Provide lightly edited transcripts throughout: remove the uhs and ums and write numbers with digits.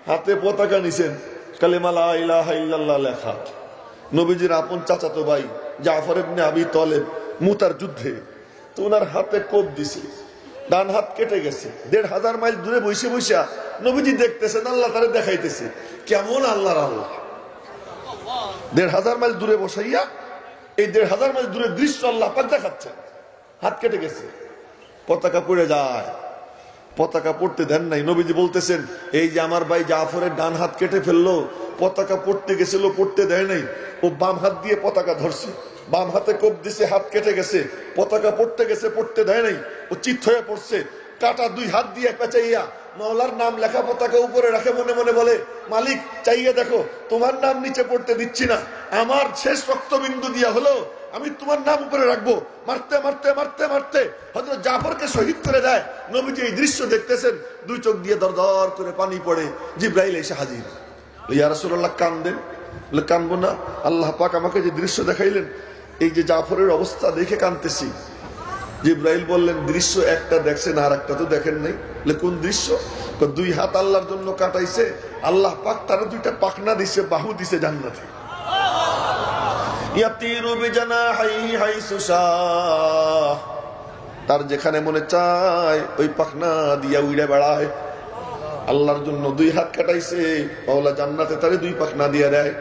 হাতে পতাকা নিছেন, কালেমা লা ইলাহা ইল্লাল্লাহ লেখা। নবীজির আপন চাচাতো ভাই জাফর ইবনে আবি তালেব মুতার যুদ্ধে, তো ওনার হাতে কোপ দিছে, ডান হাত কেটে গেছে। ১,৫০০ মাইল দূরে বসে বসা নবীজি দেখতেছেন, আল্লাহ তারে দেখাইতেছে কেমন আল্লাহর আল্লাহ। ১,৫০০ মাইল দূরে বসাইয়া এই ১,৫০০ মাইল দূরে দৃশ্য আল্লাহ পাক দেখাচ্ছেন। হাত কেটে গেছে, পতাকা পড়ে যায়, পতাকা পড়তে দেন নাই। নবীজি বলতেছেন, এই যে আমার ভাই জাফরের ডান হাত কেটে ফেললো, পতাকা পড়তে গেছিল, পড়তে দেয় নাই। ও বাম হাত দিয়ে পতাকা ধরছে, বাম হাতে কোপ দিছে, হাত কেটে গেছে। পতাকা পড়তে গেছে, পড়তে দেয় নাই। ও চিত হয়ে পড়ছে, কাটা 2 হাত দিয়ে পেঁচাইয়া মাওলার নাম লেখা পতাকা উপরে রাখে, মনে মনে বলে, মালিক চাইয়ে দেখো, তোমার নাম নিচে পড়তে দিচ্ছি না, আমার শেষ রক্তবিন্দু দিয়া হলো আমি তোমার নাম উপরে রাখবো। মারতে মারতে মারতে মারতে হযরত জাফরকে শহীদ করে দেয়। নবীজি এই দৃশ্য দেখতেছেন, 2 চোখ দিয়ে দর দর করে পানি পড়ে। জিব্রাইল এসে হাজির। ইয়া রাসূলুল্লাহ কাঁদেন? বলে, কাঁদবো না, আল্লাহ পাক আমাকে যে দৃশ্য দেখাইলেন, এই যে জাফরের অবস্থা দেখে কাঁদতেছি। জিব্রাইল বললেন, দৃশ্য একটা দেখছেন, আর একটা তো দেখেন নাই। কোন দৃশ্য? 2 হাত আল্লাহর জন্য কাটাইছে, আল্লাহ পাক তার 2টা পাখনা দিছে, বাহু দিছে জান্নাতে। ইয়াতিরু বিজানাহিহি হাইসু শাহ, তার যেখানে মনে চায় ওই পাখনা দিয়া উড়ে বেড়ায়। আল্লাহর জন্য 2 হাত কাটাইছে, মাওলা জান্নাতে তারে 2 পাখনা দিয়া দেয়।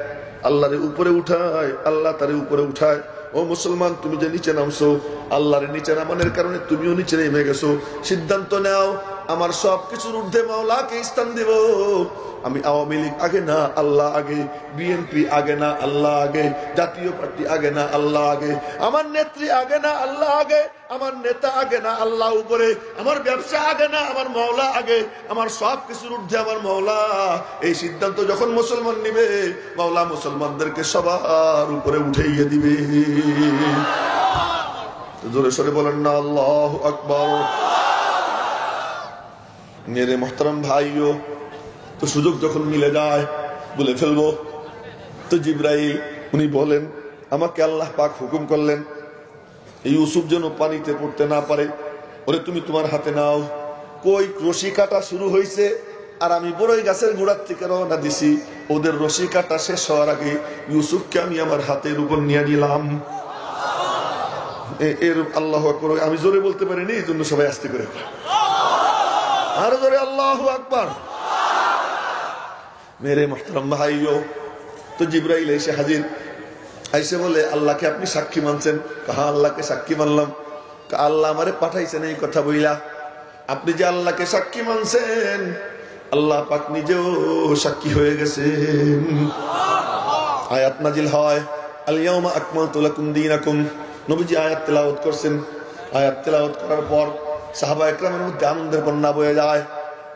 আল্লাহরে উপরে উঠায়, আল্লাহ তারে উপরে উঠায়। ও মুসলমান, তুমি যে নিচে নামছো, আল্লাহরে নিচে নামানোর কারণে তুমিও নিচে নেমে গেছো। সিদ্ধান্ত নাও, আমার সবকিছুর ঊর্ধ্বে মাওলাকে স্থান দেব। আমি আওয়ামী লীগ আগে না, আল্লাহ আগে। বিএনপি আগে না, আল্লাহ আগে। জাতীয় পার্টি আগে না, আল্লাহ আগে। আমার নেত্রী আগে না, আল্লাহ আগে। আমার নেতা আগে না, আল্লাহ উপরে। আমার ব্যবসা আগে না, আমার মাওলা আগে। আমার সব কিছুর ঊর্ধ্বে আমার মাওলা। এই সিদ্ধান্ত যখন মুসলমান নিবে, মাওলা মুসলমানদেরকে সবার উপরে উঠাইয়ে দিবে। জোরে সরে বলেন না আল্লাহু আকবার। মেরে মোহতারাম ভাইও, তো সুযোগ যখন মিলে যায় বলে ফেলবো। তো জিব্রাইল উনি বলেন, আমাকে আল্লাহ পাক হুকুম করলেন ইউসুফ যেন পানিতে পড়তে না পারে। ওরে তুমি তোমার হাতে নাও। কই রশি কাটা শুরু হয়েছে, আর আমি বড়ই গাছের গোড়ার থেকে রওনা দিছি। ওদের রশি কাটা শেষ হওয়ার আগে ইউসুফকে আমি আমার হাতের উপর নিয়ে নিলাম। এর আল্লাহু আকবার আমি জোরে বলতে পারিনি, এই জন্য সবাই আস্তে করে আরো জোরে আল্লাহু আকবার। মেরে মোহতারাম ভাইও, তো জিব্রাইল এসে হাজির। আইসে বলে, আল্লাহকে আপনি সাক্ষী মানছেন? হ্যাঁ, আল্লাহকে সাক্ষী মানলাম। আল্লাহ আমারে পাঠাইছেন এই কথা বইলা। আপনি যে আল্লাহকে সাক্ষী মানছেন, আল্লাহ পাক নিজেও সাক্ষী হয়ে গেছেন। আয়াত নাজিল হয়, আল ইয়াউমা আকমালতু লাকুম দীনাকুম। নবীজি আয়াত তেলাওয়াত করছেন। আয়াত তেলাওয়াত করার পর সাহাবা একরামের মধ্যে আনন্দের বন্যা বয়ে যায়।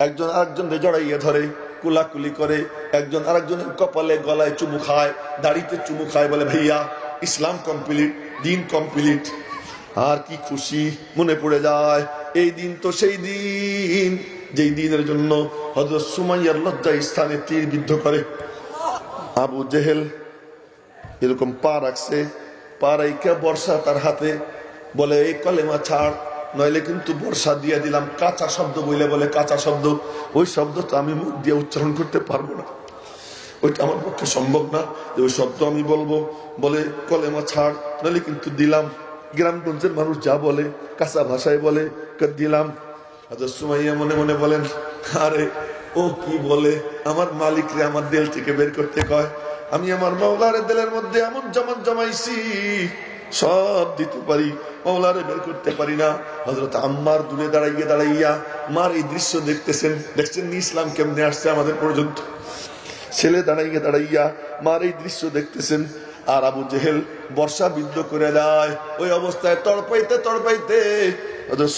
একজন আরেকজনকে জড়াইয়ে ধরে, কুলাকুলি করে। একজন আরেকজনের কপালে গলায় চুমু খায়, দাড়িতে চুমু খায়, বলে ভাইয়া ইসলাম কমপ্লিট, দিন কমপ্লিট। আর কি খুশি মনে পড়ে যায়। এই দিন তো সেই দিন যেই দিনের জন্য হযরত সুমাইয়ার লজ্জা স্থানে তীর বিদ্ধ করে আবু জেহেল। এরকম পা রাখছে, পা রাইকা বর্ষা তার হাতে, বলে এই কলেমা ছাড়, নইলে কিন্তু বর্ষা দিয়ে দিলাম। কাঁচা শব্দ বইলে বলে কাঁচা শব্দ, ওই শব্দ তো আমি মুখ দিয়ে উচ্চারণ করতে পারবো না, ওইটা আমার পক্ষে সম্ভব না যে ওই শব্দ আমি বলবো। বলে কলেমা ছাড়, নইলে কিন্তু দিলাম। গ্রামগঞ্জের মানুষ যা বলে, কাঁচা ভাষায় বলে দিলাম। হযরত সুমাইয়া মনে মনে বলেন, আরে ও কি বলে, আমার মালিকরে আমার দিল থেকে বের করতে কয়। আমি আমার মাওলার দিলের মধ্যে এমন জামান জমাইছি, সব দিতে পারি, মাওলারে বের করতে পারি না। হযরত আম্মার দূরে দাঁড়াইয়া দাঁড়াইয়া মার এই দৃশ্য দেখতেছেন। দেখছেন ইসলাম কেমনে আসছে আমাদের পর্যন্ত। ছেলে দাঁড়াইয়া দাঁড়াইয়া মার এই দৃশ্য দেখতেছেন। আর আবু জেহেল বর্ষা বিদ্ধ করে দেয়। ওই অবস্থায় তড়পাইতে তড়পাইতে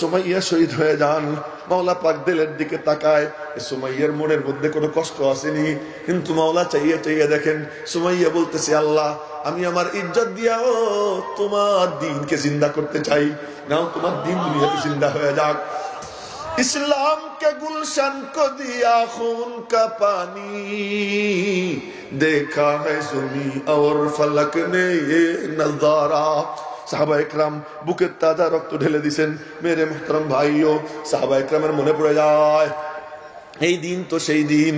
সুমাইয়া শহীদ হয়ে যান। মাওলা পাক দিলের দিকে তাকায়, সুমাইয়ার মনের মধ্যে কোনো কষ্ট আসেনি, কিন্তু মাওলা চাইয়ে চাইয়ে দেখেন সুমাইয়া বলতেছে, আল্লাহ আমি আমার ইজ্জত দিয়াও তোমার দ্বীনকে জিন্দা করতে চাই, নাও তোমার দ্বীন দুনিয়াতে জিন্দা হয়ে যাক। इस्लाम के गुलशन को दिया खून का पानी, देखा है ज़मीं और फलक ने ये नज़ारा। সাহাবা একরাম বুকের তাজা রক্ত ঢেলে দিছেন। মেরে মোহতারাম ভাইও, সাহাবা একরামের মনে পড়ে যায় এই দিন তো সেই দিন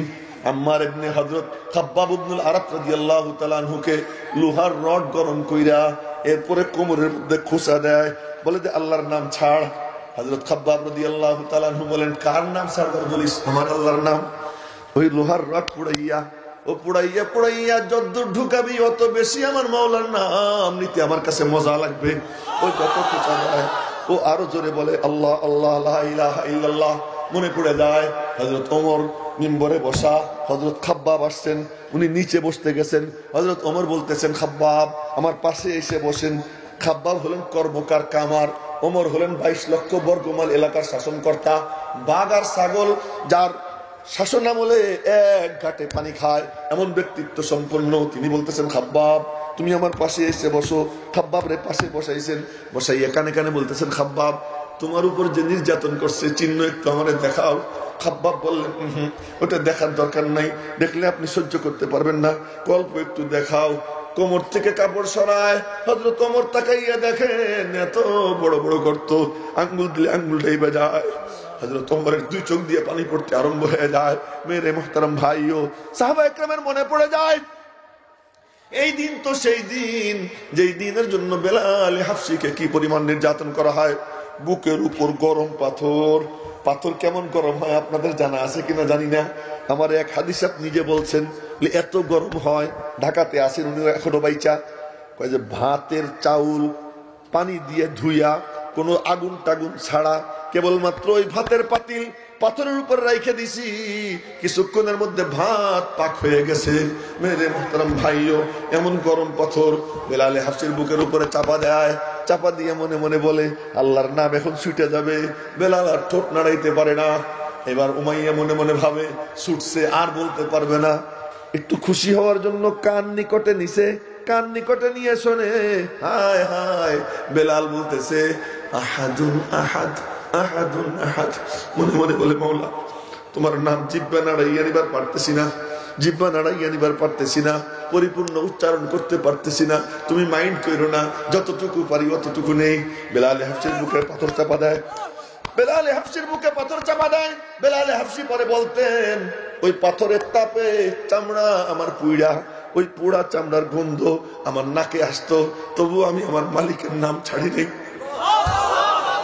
আম্মার ইবনে হযরত খাব্বাব ইবনুল আরাত রাদিয়াল্লাহু তাআলা আনহুকে লোহার রড গরম কইরা এরপরে কোমরের মধ্যে খোঁচা দেয়, বলে যে আল্লাহর নাম ছাড়। হযরত খাব্বাব রাদিয়াল্লাহু তাআলা আনহু বলেন, কার নাম ছাড়বার বলিস? আমার আল্লাহর নাম। ওই লোহার রড পুড়াইয়া পুড়াইয়া পুড়াইয়া যদ্দূর ঢুকাবি অত বেশি আমার মাওলার নাম নিতে আমার কাছে মজা লাগবে। ওই যত খোঁচা দেয় ও আরো জোরে বলে আল্লাহ আল্লাহ লা ইলাহা ইল্লাল্লাহ। মনে পড়ে যায় হযরত ওমর মিম্বরে বসা, হযরত খাব্বাব আসছেন, উনি নিচে বসতে গেছেন। হযরত ওমর বলতেছেন, খাব্বাব আমার পাশে এসে বসেন। খাব্বাব হলেন কর্মকার কামার, ওমর হলেন 22 লক্ষ বর্গমাইল এলাকার শাসনকর্তা। বাঘ আর ছাগল যার শাসন আমলে এক ঘাটে পানি খায় এমন ব্যক্তিত্ব সম্পন্ন। তিনি বলতেছেন, খাব্বাব তুমি আমার পাশে এসে বসো। খাব্বাব রে পাশে বসাইছেন, বসাইয়া কানে কানে বলতেছেন, খাব্বাব তোমার উপর যে নির্যাতন করছে চিহ্ন একটু আমারে দেখাও। খাব্বাব বললেন, ওটা দেখার দরকার নাই, দেখলে আপনি সহ্য করতে পারবেন না, অল্প একটু দেখাও। কোমর থেকে কাপড় সরায়, হযরত ওমর তাকাইয়া দেখেন এত বড় বড় গর্ত, আঙ্গুল দিলে আঙ্গুলটাই বাজায়। হযরত ওমরের দুই চোখ দিয়ে পানি পড়তে আরম্ভ হয়ে যায়। মেরে মুহতারাম ভাইও সাহাবায়ে কেরামের মনে পড়ে যায়, এই দিন তো সেই দিন যেই দিনের জন্য বেলাল হাফসিকে কি পরিমাণ নির্যাতন করা হয়। বুকের উপর গরম পাথর। পাথর কেমন গরম হয় আপনাদের জানা আছে কিনা জানি না। আমার এক হাদিস নিজে বলছেন এত গরম হয়, ঢাকাতে আসেন উনি এখনো বাইচা, কয় যে ভাতের চাউল পানি দিয়ে ধুইয়া কোনো আগুন টাগুন ছাড়া কেবলমাত্র ওই ভাতের পাতিল পাথরের উপর রাইখে দিছি, কিছুক্ষণের মধ্যে ভাত পাক হয়ে গেছে। মেরে মুহতারাম ভাইও এমন গরম পাথর বেলালে হাফসির বুকের উপরে চাপা দেয়, চাপা দিয়ে মনে মনে বলে আল্লাহর নাম এখন ছুটে যাবে। বেলাল আর ঠোঁট নাড়াইতে পারে না। এবার উমাইয়া মনে মনে ভাবে ছুটছে আর বলতে পারবে না, একটু খুশি হওয়ার জন্য কান নিকটে নিছে, কান নিকটে নিয়ে শোনে, হায় হায় বেলাল বলতেছে আহাদুন আহাদ আহাদুন আহাদ। মনে মনে বলে মাওলা তোমার নাম জিহ্বা নাড়াইয়া নিবার পারতেছি না, জিহ্বা নাড়াইয়া নিবার পারতেছি না, পরিপূর্ণ উচ্চারণ করতে পারতেছি না, তুমি মাইন্ড করো না, যতটুকু পারি অতটুকু নেই। বেলাল হাফসির বুকে পাথর চাপা দেয়, বেলাল হাফসির বুকে পাথর চাপা দেয়। বেলাল হাফসি পরে বলতেন ওই পাথরের তাপে চামড়া আমার পুইড়া, ওই পোড়া চামড়ার গন্ধ আমার নাকে আসতো, তবু আমি আমার মালিকের নাম ছাড়ি নেই,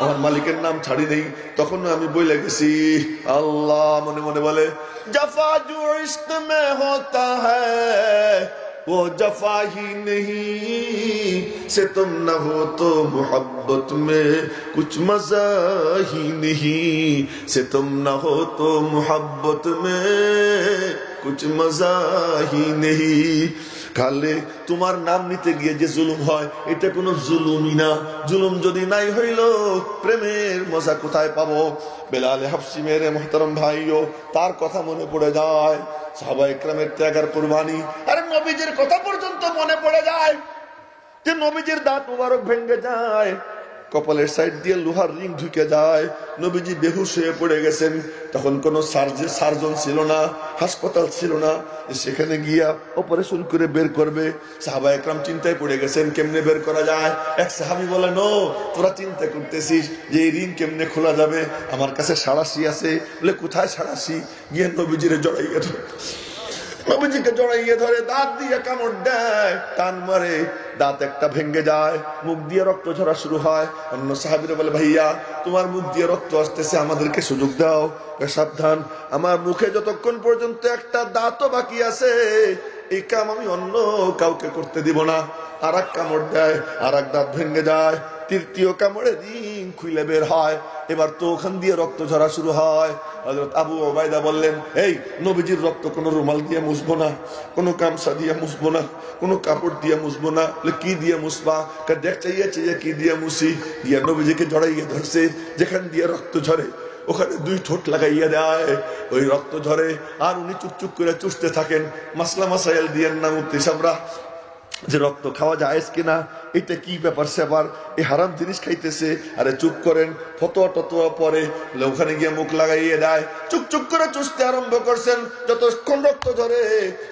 আমার মালিকের নাম ছাড়ি নেই। তখন আমি বলে গেছি আল্লাহ। মনে মনে বলে জফা জো ইশক মে হোতা হ্যায় वो जफा ही नहीं से तुम न हो तो मोहब्बत में कुछ मजा ही नहीं से तुम न हो तो मोहब्बत में कुछ मजा ही नहीं। খালে তোমার নাম নিতে গিয়ে যে জুলুম হয় এটা কোনো জুলুমই না, জুলুম যদি নাই হইল প্রেমের মজা কোথায় পাবো। বেলাল হাফসি মেরে মুহতারাম ভাইও তার কথা মনে পড়ে যায়, সাহাবায়ে কেরামের ত্যাগ আর কুরবানি। আরে নবীজির কথা পর্যন্ত মনে পড়ে যায় যে নবীজির দাঁত মুবারক ভেঙে যায়, কপালের সাইড দিয়ে লোহার রিং ঢুকে যায়, নবীজি বেহুশ হয়ে পড়ে গেছেন। তখন কোনো সার্জন ছিল না, হাসপাতাল ছিল না, সেখানে গিয়া অপারেশন করে বের করবে। সাহাবায়ে কেরাম চিন্তায় পড়ে গেছেন কেমনে বের করা যায়। এক সাহাবী বলেন ও তোরা চিন্তা করতেছিস যে এই রিং কেমনে খোলা যাবে, আমার কাছে সাঁড়াশি আছে। বলে কোথায় সাঁড়াশি? গিয়ে নবীজিরে জড়াইয়া ধরে, নবীজিকে জড়াইয়ে ধরে দাঁত দিয়ে কামড় দেয়, টান মারে, দাঁত একটা ভেঙে যায়, মুখ দিয়ে রক্ত ঝরা শুরু হয়। অন্য সাহাবীরা বলে ভাইয়া তোমার মুখ দিয়ে রক্ত আসতেছে, আমাদেরকে সুযোগ দাও। সাবধান, আমার মুখে যতক্ষণ পর্যন্ত একটা দাঁতও বাকি আছে এই কাম আমি অন্য কাউকে করতে দিব না। আর এক কামড় দেয়, আর এক দাঁত ভেঙে যায়, তৃতীয় কামড়ে রিং খুলে বের হয়। এবার তো ওখান দিয়ে রক্ত ঝরা শুরু হয়। হযরত আবু ওবায়দা বললেন এই নবীজির রক্ত কোনো রুমাল দিয়ে মুছবো না, কোনো গামছা দিয়ে মুছবো না, কোনো কাপড় দিয়ে মুছবো না। কি দিয়ে মুছবা? দেখ চাইয়া চাইয়া কি দিয়ে মুছি। গিয়া নবীজিকে জড়াইয়া ধরছে, যেখান দিয়ে রক্ত ঝরে ওখানে দুই ঠোঁট লাগাইয়া দেয়, ওই রক্ত ঝরে। আর উনি চুপচুপ করে চুষতে থাকেন। মাসলা মাসাইল দিয়েন না মুফতি সাহেবরা যে রক্ত খাওয়া যায় কিনা, এটা কি ব্যাপার স্যাপার, এই হারাম জিনিস খাইতেছে। আরে চুপ করেন, ফতোয়া টতোয়া পরে ওখানে গিয়ে মুখ লাগাইয়ে দেয়, চুপ চুপ করে চুষতে আরম্ভ করছেন। যতক্ষণ রক্ত ঝরে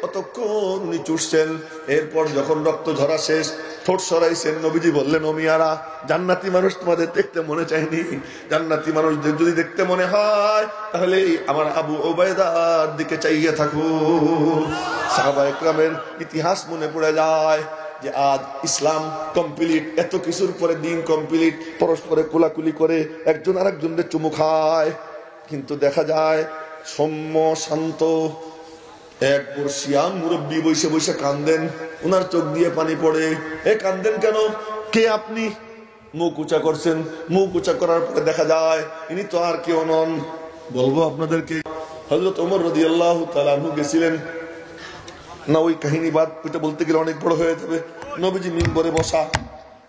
ততক্ষণ উনি চুষছেন। এরপর যখন রক্ত ঝরা শেষ, ঠোঁট সরাইছেন, নবীজি বললেন, ও মিয়ারা, জান্নাতি মানুষ তোমাদের দেখতে মনে চায়নি? জান্নাতি মানুষদের যদি দেখতে মনে হয় তাহলে আমার আবু ওবায়দার দিকে চাইয়ে থাকো। সাহাবা একরামের ইতিহাস মনে পড়ে যায় যে আজ ইসলাম কমপ্লিট, এত কিছুর পরে দিন কমপ্লিট, পরস্পরে কোলাকুলি করে একজন আর একজনের চুমু খায়। কিন্তু দেখা যায় সৌম্য শান্ত এক বর্ষিয়ান মুরব্বী বসে বসে কান্দেন, উনার চোখ দিয়ে পানি পড়ে। এ কান্দেন কেন? কে আপনি? মুখ উঁচা করছেন। মুখ উঁচা করার পরে দেখা যায় ইনি তো আর কেউ নন, বলবো আপনাদেরকে, হযরত ওমর রাদিয়াল্লাহু তাআলা আনহু গেছিলেন না। ওই কাহিনী বাদ, ওইটা বলতে গেলে অনেক বড় হয়ে যাবে। নবীজি মিম্বরে বসা,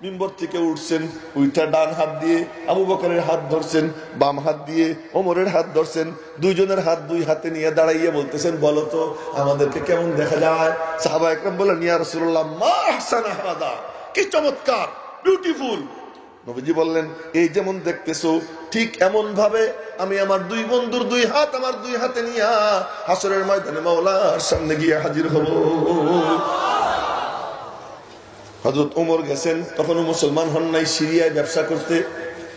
মিম্বর থেকে উঠছেন, ওইটা ডান হাত দিয়ে আবু বকরের হাত ধরছেন, বাম হাত দিয়ে ওমরের হাত ধরছেন, দুইজনের হাত দুই হাতে নিয়ে দাঁড়াইয়ে বলতেছেন, বলো তো আমাদেরকে কেমন দেখা যায়? সাহাবা একরাম বললেন, ইয়া রাসূলুল্লাহ, মা আহসানা হাদা, কি চমৎকার, বিউটিফুল। নবীজি বললেন, এই যেমন দেখতেছো ঠিক এমন ভাবে আমি আমার দুই বন্ধুর দুই হাত আমার দুই হাতে নিয়ে হাসরের ময়দানে মাওলার সামনে গিয়ে হাজির হব। হযরত ওমর গেছেন, তখনও মুসলমান হন নাই, সিরিয়ায় ব্যবসা করতে।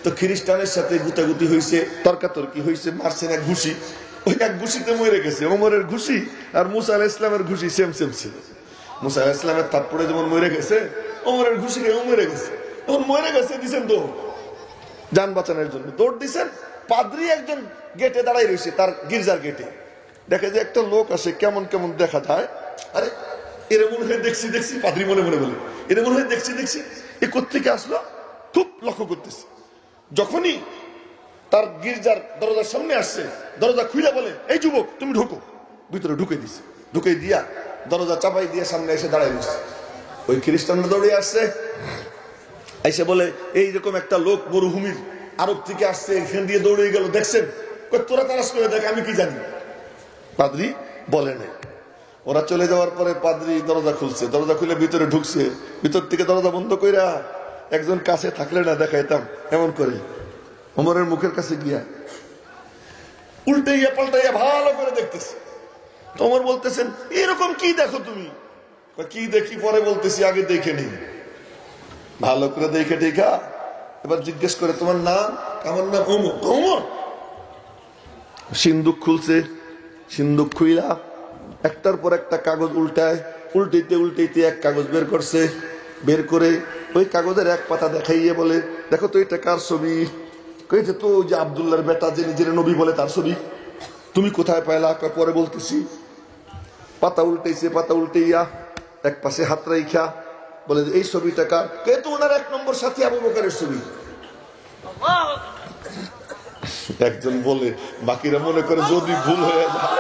তো খ্রিস্টানের সাথে গুতাগুতি হয়েছে, তর্কাতর্কি হয়েছে, মারছেন এক ঘুষি। ওই এক ঘুষিতে মরে গেছে। ওমরের ঘুষি আর মুসা আলাইহিস সালামের ঘুষি সেম সেম ছিল। মুসা আলাইহিস সালামের থাপ্পড়ে যেমন মরে গেছে, ওমরের ঘুষি খেয়ে মরে গেছে। তখন মরে গেছে, দিছেন দৌড়, যান বাঁচানোর জন্য দৌড় দিছেন। পাদ্রী একজন গেটে দাঁড়াই রয়েছে, তার গির্জার গেটে। দেখে যে একটা লোক আসে, কেমন কেমন দেখা যায়। আরে এর মনে হয় দেখছি দেখছি, পাদ্রী মনে মনে বলে, এর মনে হয় দেখছি দেখছি, এ কোত্থেকে আসলো, খুব লক্ষ্য করতেছে। যখনই তার গির্জার দরজার সামনে আসছে, দরজা খুলে বলে, এই যুবক তুমি ঢুকো। ভিতরে ঢুকে দিছে, ঢুকে দিয়া দরজা চাপাই দিয়ে সামনে এসে দাঁড়াই দিচ্ছে। ওই খ্রিস্টানরা দৌড়ে আসছে, এসে বলে, এইরকম একটা লোক মরুভূমির আরব থেকে আসছে, এখান দিয়ে দৌড়ে গেল, দেখছেন? তোরা তালাশ করে দেখ, আমি কি জানি। পাদ্রী বলে নাই। ওরা চলে যাওয়ার পরে পাদ্রী দরজা খুলছে, দরজা খুলে ভিতরে ঢুকছে। ভিতর থেকে দরজা বন্ধ কইরা একজন কাছে থাকলে না দেখাইতাম এমন করে ওমরের মুখের কাছে গিয়া উল্টাইয়া পাল্টাইয়া ভালো করে দেখতেছে। ওমর বলতেছেন, এরকম কি দেখো তুমি? কি দেখি পরে বলতেছি, আগে দেখে নেই। ভালো করে দেখে দেখা এবার জিজ্ঞেস করে, তোমার নাম? আমার নাম ওমর। ওমর সিন্দুক খুলছে, সিন্দুক খুইলা একটার পর একটা কাগজ উল্টায়, উল্টাইতে উল্টাইতে এক কাগজ বের করছে। বের করে ওই কাগজের এক পাতা দেখাইয়ে বলে, দেখো তো এটা কার ছবি? কইছে, তো যে আব্দুল্লাহর বেটা যে নিজের নবী বলে তার ছবি। তুমি কোথায় পাইলা? পরে বলতেছি। পাতা উল্টাইছে, পাতা উল্টাইয়া এক পাশে হাত রাইখা বলে, এই ছবিটা কার? কে? তো ওনার এক নম্বর সাথী আবু বকরের ছবি। একজন বলে, বাকিরা মনে করে যদি ভুল হয়ে যায়,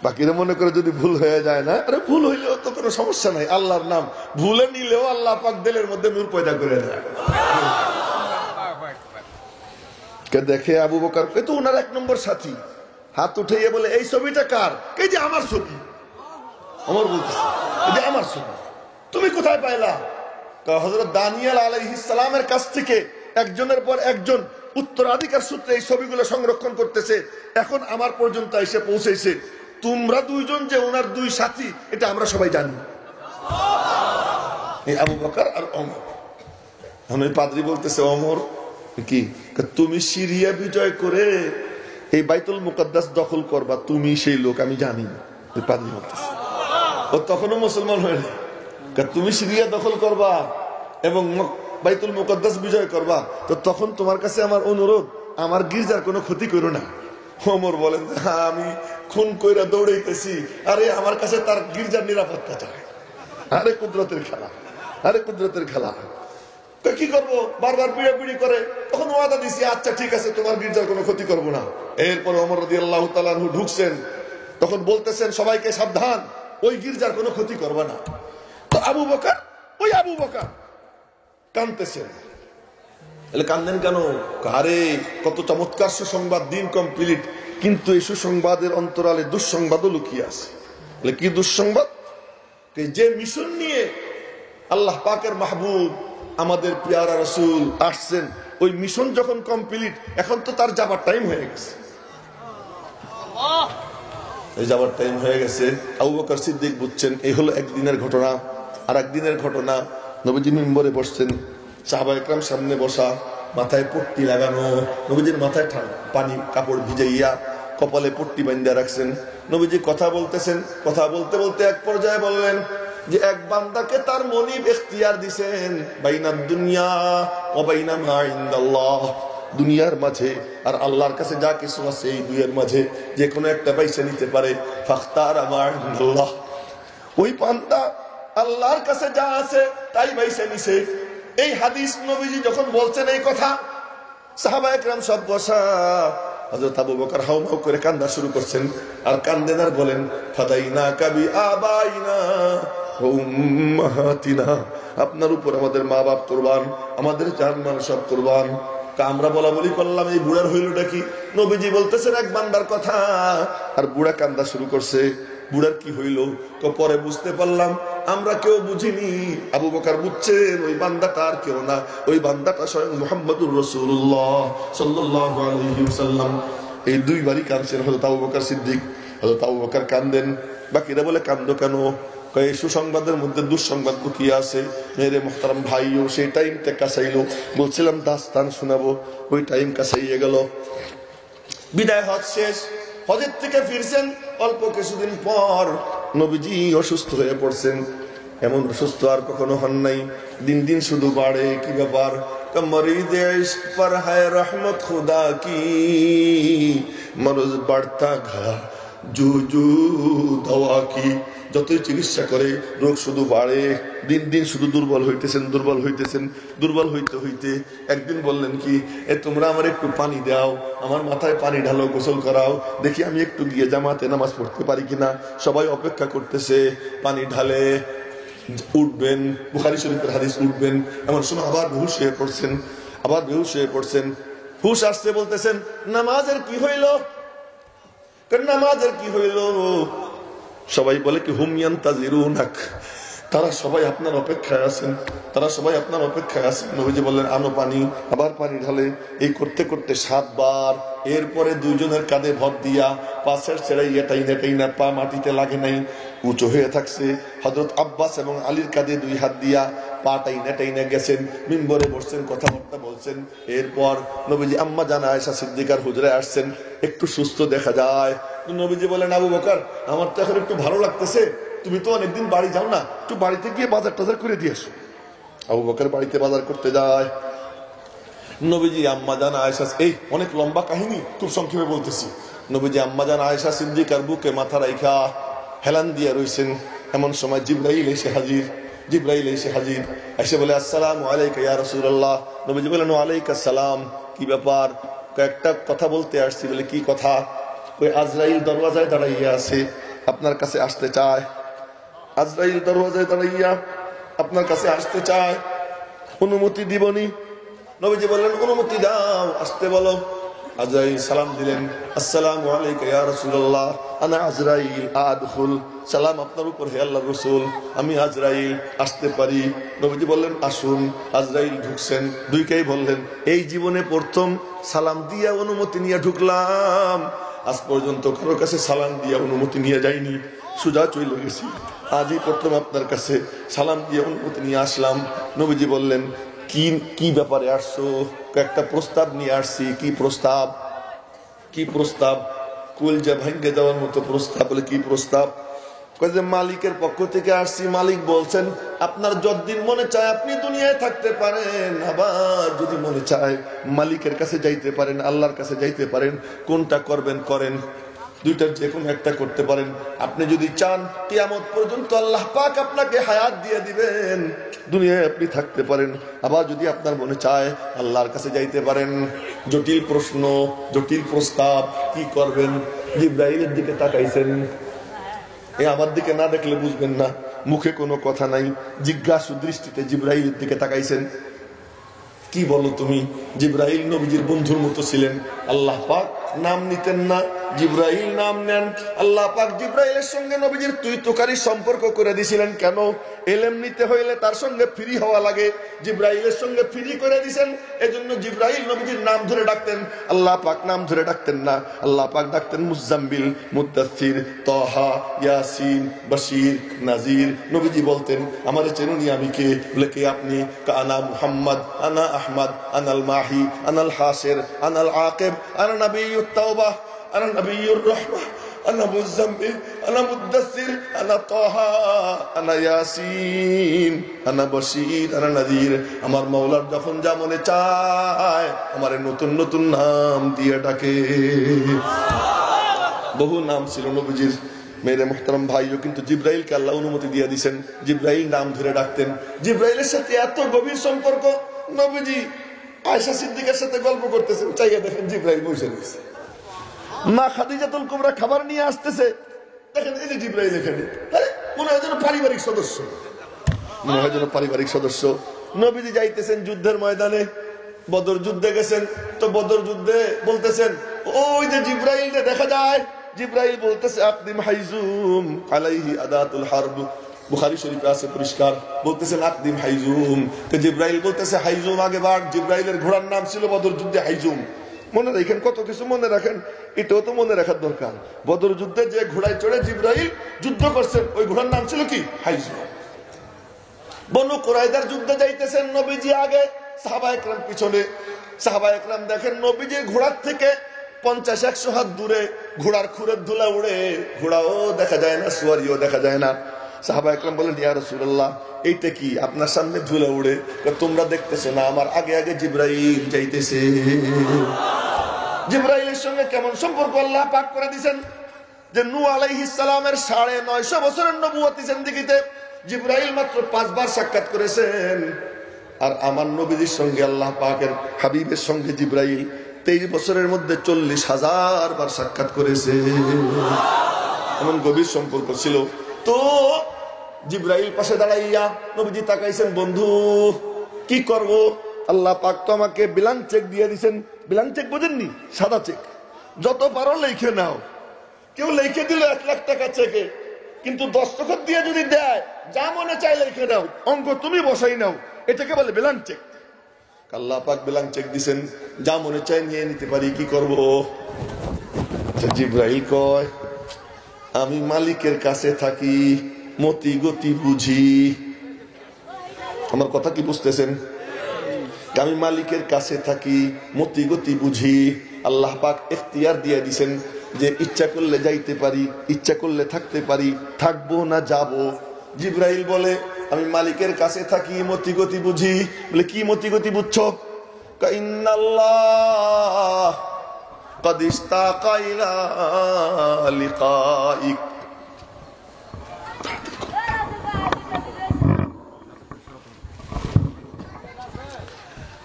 বাকিরা মনে করে যদি ভুল হয়ে যায় না, আরে ভুল হইলেও তো কোনো সমস্যা নাই, আল্লাহর নাম ভুলে নিলেও আল্লাহ পাক দিলের মধ্যে নূর পয়দা করে দেয়। দেখে আবু বকর, কে? তো ওনার এক নম্বর সাথী। হাত উঠাইয়া বলে, এই ছবিটা কার? কে? যে আমার ছবি। ওমর বলতেছে, এই যে আমার ছবি। তুমি কোথায় পাইলা? হযরত দানিয়েল আলাইহিস সালামের কাছ থেকে একজনের পর একজন উত্তরাধিকার সূত্রে এই ছবিগুলো সংরক্ষণ করতেছে, এখন আমার পর্যন্ত এসে পৌঁছেছে। তোমরা দুইজন যে ওনার দুই সাথী, এটা আমরা সবাই জানি। এই আবু বকর আর ওমর। ওই পাদ্রী বলতেছে, ওমর কি? তুমি সিরিয়া বিজয় করে এই বাইতুল মুকাদ্দাস দখল করবা, তুমি সেই লোক, আমি জানি। পাদ্রী বলতেছে, ও তখনও মুসলমান হয় না। তুমি সিরিয়া দখল করবা এবং বাইতুল মুকাদ্দাস বিজয় করবা, তো তখন তোমার কাছে আমার অনুরোধ, আমার গির্জার কোনো ক্ষতি করো না। ওমর বলেন, আমি খুন কইরা দৌড়াইতেছি, আরে আমার কাছে তার গির্জার নিরাপত্তা চায়। আরে কুদরতের খেলা, আরে কুদরতের খেলা। কি করবো? বারবার পিড়াপিড়ি করে। তখন ওয়াদা দিছি, আচ্ছা ঠিক আছে, তোমার গির্জার কোনো ক্ষতি করবো না। এরপরে ওমর রাদিয়াল্লাহু তাআলা আনহু ঢুকছেন, তখন বলতেছেন, সবাইকে সাবধান, ওই গির্জার কোনো ক্ষতি করবে না। তো আবু বকর, ওই আবু বকর কাঁদতেছেন। কান্দেন কেন? আরে কত চমৎকার সুসংবাদ, দিন কমপ্লিট, কিন্তু এই সুসংবাদের অন্তরালে দুঃসংবাদও লুকিয়ে আছে। কি দুঃসংবাদ? যে মিশন নিয়ে আল্লাহ পাকের মাহবুব আমাদের পেয়ারা রাসূল আসছেন, ওই মিশন যখন কমপ্লিট, এখন তো তার যাবার টাইম হয়ে গেছে। যাবার টাইম হয়ে গেছে। আবু বকর সিদ্দিক বুঝছেন এই হলো একদিনের ঘটনা। আর একদিনের ঘটনা, নবীজি মিম্বরে বসছেন, সাহাবায়ে কেরাম সামনে বসা, মাথায় পট্টি লাগানো, নবীজির মাথায় পানি কাপড় ভিজাইয়া কপালে পট্টি বাঁধিয়া রাখছেন। নবীজি কথা বলতেছেন, কথা বলতে বলতে এক পর্যায়ে বললেন যে এক বান্দাকে তার মনিব ইখতিয়ার দিবেন, বাইনাদ দুনিয়া ওয়া বাইনা মা ইনদাল্লাহ, দুনিয়ার মাঝে আর আল্লাহর কাছে যা কিছু আছে এই দুইয়ের মাঝে যে কোনো একটা বাইছে নিতে পারে। ফাখতারা মা ইনদাল্লাহ, ওই বান্দা আল্লাহর কাছে যা আছে তাই বাইছে নিছে। এই হাদিস নবীজি যখন বলছেন এই কথা, সাহাবায়ে কেরাম সব বসা। হযরত আবু বকর হাউমাউ করে কান্না শুরু করছেন, আর কান্দেন আর বলেন ফাদাইনা কাবি আবাইনা ওয়া উম্মাহাতিনা, আপনার উপর আমাদের মা বাপ কুরবান, আমাদের জান-মাল সব কুরবান। আমরা বলা বলি করলাম, এই বুড়ার হইলটা কি? নবীজি বলতেছেন এক বান্দার কথা, আর বুড়া কান্দা শুরু করছে। বুড়ার কি হইল? পরে বুঝতে পারলাম, আমরা কেউ বুঝিনি, আবু বকর বুঝছেন ওই বান্দাটা আর কেউ না, ওই বান্দাটা স্বয়ং মুহাম্মদুর রাসূলুল্লাহ সাল্লাল্লাহু আলাইহি ওয়াসাল্লাম। এই দুইবারই কাঁদছেন হযরত আবু বকর সিদ্দিক। হযরত আবু বকর কান্দেন, বাকিরা বলে কান্দো কেন? এই সুসংবাদের মধ্যে দুঃসংবাদ লুকিয়ে আছে। মেরে মুহতারাম ভাইও সেই টাইমটা কাছাইলো, বলছিলাম দাস্তান শোনাবো, ওই টাইম কাছাইয়ে গেল। বিদায় হজ শেষ, হজের থেকে ফিরছেন, অল্প কিছুদিন পর নবীজি অসুস্থ হয়ে পড়ছেন। এমন অসুস্থ আর কখনো হন নাই, দিন দিন শুধু বাড়ে। কি ব্যাপার? মরিদে ইশক পর হ্যায় রহমত খুদা কি, মরজ বাড়তা ঘা জুজু দওয়া কি। যতই চিকিৎসা করে রোগ শুধু বাড়ে, দিন দিন শুধু দুর্বল হইতেছেন, দুর্বল হইতেছেন। দুর্বল হইতে হইতে একদিন বললেন কি, তোমরা আমার একটু পানি দাও, আমার মাথায় পানি ঢালো, গোসল করাও, দেখি আমি একটু গিয়ে জামাতে নামাজ পড়তে পারি কিনা। সবাই অপেক্ষা করতেছে, পানি ঢালে উঠবেন, বুখারী শরীফের হাদিস, উঠবেন, এমন সময় আবার বেহুশ হয়ে পড়ছেন, আবার বেহুশ হয়ে পড়ছেন। হুশ আসতে বলতেছেন, নামাজের কি হইল? নামাজের কি হইল? সবাই বলে কি হুম ইয়ান্তাজিরুনাক, তারা সবাই আপনার অপেক্ষায় আছেন, তারা সবাই আপনার অপেক্ষায় আছেন। নবীজি বললেন আনো পানি, আবার পানি ঢালে। এই করতে করতে 7 বার। এরপরে দুইজনের কাঁধে ভর দিয়া পাশের ছেড়াই এটাই না, পা মাটিতে লাগে নাই, উঁচু হয়ে থাকছে। হযরত আব্বাস এবং আলীর কাঁধে 2 হাত দিয়া পা টাইনা গেছেন, মিম্বরে বসছেন, কথাবার্তা বলছেন। এরপর নবীজি আম্মা জান আয়েশা সিদ্দিকার হুজরায় আসছেন, একটু সুস্থ দেখা যায়। নবীজি বলেন আবু বকর, আমার তো এখন একটু ভালো লাগতেছে, তুমি তো অনেকদিন বাড়ি যাও না, একটু বাড়িতে গিয়ে বাজার টাজার করে দিয়ে আসো। আবু বকর বাড়িতে বাজার করতে যায়। নবীজি আম্মা জান আয়েশা, এই অনেক লম্বা কাহিনী, খুব সংক্ষেপে বলতেছি। নবীজি আম্মা জান আয়েশা সিদ্দিকার বুকে মাথা রাইখা হেলান দিয়ে রইছেন। এমন সময় জিবরাইল এসে হাজির। জিবরাইল এসে হাজির, এসে বলে আসসালামু আলাইকা ইয়া রাসূলুল্লাহ। নবীজি বলেন ওয়া আলাইকাস সালাম। কি ব্যাপার? কয়েকটা কথা বলতে আসছি। বলে কি কথা? ওই আজরাইল দরওয়াজায় দাঁড়াইয়া আছে, আপনার কাছে আসতে চায়। আজরাইল দরওয়াজায় দাঁড়াইয়া আপনার কাছে আসতে চায়, অনুমতি দিবনি? নবীজি বললেন অনুমতি দাও, আসতে বলো। আজরাইল সালাম দিলেন, আসসালামু আলাইকা ইয়া রাসূলুল্লাহ, আনা আজরাইল আদখুল। সালাম আপনার উপর হে আল্লাহর রাসূল, আমি আজরাইল, আসতে পারি? নবীজি বললেন আসুন। আজরাইল ঢুকছেন, দুইকেই বললেন এই জীবনে প্রথম সালাম দিয়া অনুমতি নিয়ে ঢুকলাম, আজ পর্যন্ত কারো কাছে সালাম দিয়া অনুমতি নিয়ে যাইনি, সোজা চলে গেছি, আজই প্রথম আপনার কাছে সালাম দিয়ে অনুমতি নিয়ে আসলাম। নবীজি বললেন কি ব্যাপারে আসছো? একটা প্রস্তাব নিয়ে আসছি। কি প্রস্তাব? কি প্রস্তাব? কলজা ভাঙ্গে যাওয়ার মতো প্রস্তাব। বলে কি প্রস্তাব? মালিকের পক্ষ থেকে আসছি, মালিক বলছেন আপনার যতদিন মনে চায় আপনি দুনিয়ায় থাকতে পারেন, আবার যদি মনে চায় মালিকের কাছে যাইতে পারেন, আল্লাহর কাছে যাইতে পারেন। কোনটা করবেন করেন, দুইটার যে কোনো একটা করতে পারেন। আপনি যদি চান কিয়ামত পর্যন্ত আল্লাহ পাক আপনাকে হায়াত দিয়ে দিবেন, দুনিয়ায় আপনি থাকতে পারেন। আবার যদি আপনার মনে চায় আল্লাহর কাছে যাইতে পারেন। জটিল প্রশ্ন, জটিল প্রস্তাব, কি করবেন? জিবরাইলের দিকে তাকাইছেন, আমার দিকে না দেখলে বুঝবেন না, মুখে কোনো কথা নাই, জিজ্ঞাসু দৃষ্টিতে জিবরাইলের দিকে তাকাইছেন। কি বলো তুমি? জিবরাইল নবীজির বন্ধুর মতো ছিলেন, আল্লাহ পাক নাম নিতেন না, জিবরাইল নাম নেন। আল্লাহ পাক জিবরাইলের সঙ্গে নবীজির তুই তোকারি সম্পর্ক করে দিয়েছিলেন কেন? এলেম নিতে হইলে তার সঙ্গে ফ্রি হওয়া লাগে, জিবরাইলের সঙ্গে ফ্রি করে দিয়েছেন। এজন্য জিবরাইল নবীজির নাম ধরে ডাকতেন, আল্লাহ পাক নাম ধরে ডাকতেন না। আল্লাহ পাক ডাকতেন মুজাম্মিল, মুদ্দাসসির, তাহা, ইয়াসিন, বাশির, নাজির। নবীজি বলতেন আমারে চেনুনি, আমি কে? বলে কে আপনি? আনা মুহাম্মদ, আনা আহমদ, আনাল মাহি, আনাল হাসির, আনাল আকিব, আনা নবিয়্যুত তাওবাহ, আনা নবিয়্যুর রাহমাহ, আনা মুজাম্মিল, আনা মুদ্দাসসির, আনা তাহা, আনা ইয়াসিন, আনা বাশির, আনা নাযির। আমার মাওলার যখন যা মনে চায় আমারে নতুন নতুন নাম দিয়ে ডাকে। বহু নাম ছিল নবীজির মেরে মুহতারাম ভাইও, কিন্তু জিবরাইলকে আল্লাহ অনুমতি দিয়ে দিয়েছেন, জিবরাইল নাম ধরে ডাকতেন। জিবরাইলের সাথে এত গভীর সম্পর্ক, নবীজি আয়েশা সিদ্দিকার সাথে গল্প করতেছেন, চাইয়া দেখেন জিবরাইল বসে রয়েছে। মা খাদিজাতুল কুবরা খাবার নিয়ে আসতেছে, দেখেন এই যে জিবরাইল এখানে। মনে হয় যেন পারিবারিক সদস্য, মনে হয় যেন পারিবারিক সদস্য। নবীজি যাইতেছেন যুদ্ধের ময়দানে, বদর যুদ্ধে গেছেন, তো বদর যুদ্ধে বলতেছেন ওই যে জিবরাইল দেখা যায়। জিবরাইল বলতেছে আকদিম হাইজুম আলাইহি আদাতুল হারব, বুখারী শরীফে আছে পরিষ্কার, বলতেছেন আকদিম হাইজুম। তো জিবরাইল বলতেছে হাইজুম আগে বাড়। জিবরাইলের ঘোড়ার নাম ছিল বদর যুদ্ধে হাইজুম। মনে রাখেন, কত কিছু মনে রাখেন, এটাও তো মনে রাখার দরকার। বদর যুদ্ধে যে ঘোড়ায় চড়ে জিবরাইল যুদ্ধ করছেন, ওই ঘোড়ার নাম ছিল কি? হাইজুম। বনু কুরাইজার যুদ্ধে যাইতেছেন নবীজি আগে, সাহাবা একরাম পিছনে। সাহাবা একরাম দেখেন নবীজির ঘোড়ার থেকে 50-100 হাত দূরে ঘোড়ার খুরের ধুলা উড়ে, ঘোড়াও দেখা যায় না, সুয়ারিও দেখা যায় না। সাহাবা একরাম বলেন ইয়া রাসূলুল্লাহ এইটা কি? আপনার সামনে ধুলা উড়ে, তোমরা দেখতেছো না? আমার আগে আগে জিবরাইল যাইতেছে। জিবরাইলের সঙ্গে কেমন সম্পর্ক আল্লাহ পাক করে দিয়েছেন যে নূহ আলাইহিস সালামের 950 বছরের নবুয়তি জিন্দেগিতে জিবরাইল মাত্র 5 বার সাক্ষাৎ করেছেন। আর আমার নবীর সঙ্গে আল্লাহ পাকের হাবিবের সঙ্গে জিবরাইল 23 বছরের মধ্যে 40,000 বার সাক্ষাৎ করেছে। এমন গভীর সম্পর্ক ছিল। তো জিবরাইল পাশে দাঁড়াইয়া নবীজি তাকাইছেন, বন্ধু কি করব? আল্লাহ পাক তো আমাকে ব্ল্যাঙ্ক চেক দিয়ে দিয়েছেন। ব্ল্যাঙ্ক চেক বোঝেননি? সাদা চেক, যত পারো লিখে নাও। কেউ লিখে দিল 1 লাখ টাকা চেকে, কিন্তু দস্তখত দিয়ে যদি দেয় যা মনে চাই লিখে নাও, অঙ্ক তুমি বসাই নাও, এটাকে বলে ব্ল্যাঙ্ক চেক। আল্লাহ পাক ব্ল্যাঙ্ক চেক দিবেন, যা মনে চাই নিয়ে নিতে পারি, কি করব? জিবরাইল কয় আমি মালিকের কাছে থাকি, মতি গতি বুঝি। আমার কথা কি বুঝতেছেন? আমি মালিকের কাছে থাকি, মতি গতি বুঝি। আল্লাহ পাক ইখতিয়ার দিয়ে দিবেন যে ইচ্ছা করলে যাইতে পারি, ইচ্ছা করলে থাকতে পারি, থাকবো না যাব। জিবরাইল বলে আমি মালিকের কাছে থাকি, মতি গতি বুঝি। বলে কি মতি গতি বুঝছো? ইন্নাল্লাহ قد اشتاق إلى لقائك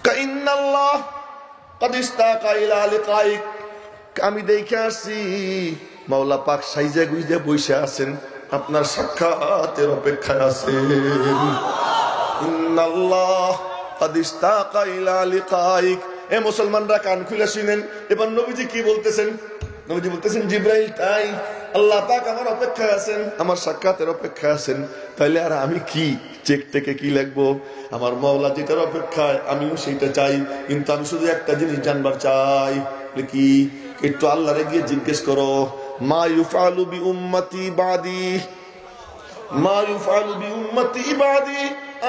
كإن الله قد اشتاق إلى لقائك। আমি দেখে আসছি মাওলা পাক সাইজে গুইজে বসে আছেন, আপনার সাক্ষাতের অপেক্ষায় আছেন। ইন্নাল্লাহ قد اشتاق إلى لقائك। এ মুসলমানরা কান খুলে শুনেন, এবার নবীজি কি বলতেছেন? নবীজি বলতেছেন জিবরাইল তাই, আল্লাহ পাক আমার অপেক্ষায় আছেন, আমার সাক্ষাতের অপেক্ষায় আছেন। তাইলে আর আমি কি চেক থেকে কি লিখবো? আমার মাওলা যেটার অপেক্ষায় আমিও সেইটা চাই, কিন্তু আমি শুধু একটা জিনিস জানবার চাই। কি? একটু আল্লাহরে গিয়ে জিজ্ঞেস করো, মা ইউফআলু বি উম্মতি বাদি, মা ইউফআলু বি উম্মতি বাদি,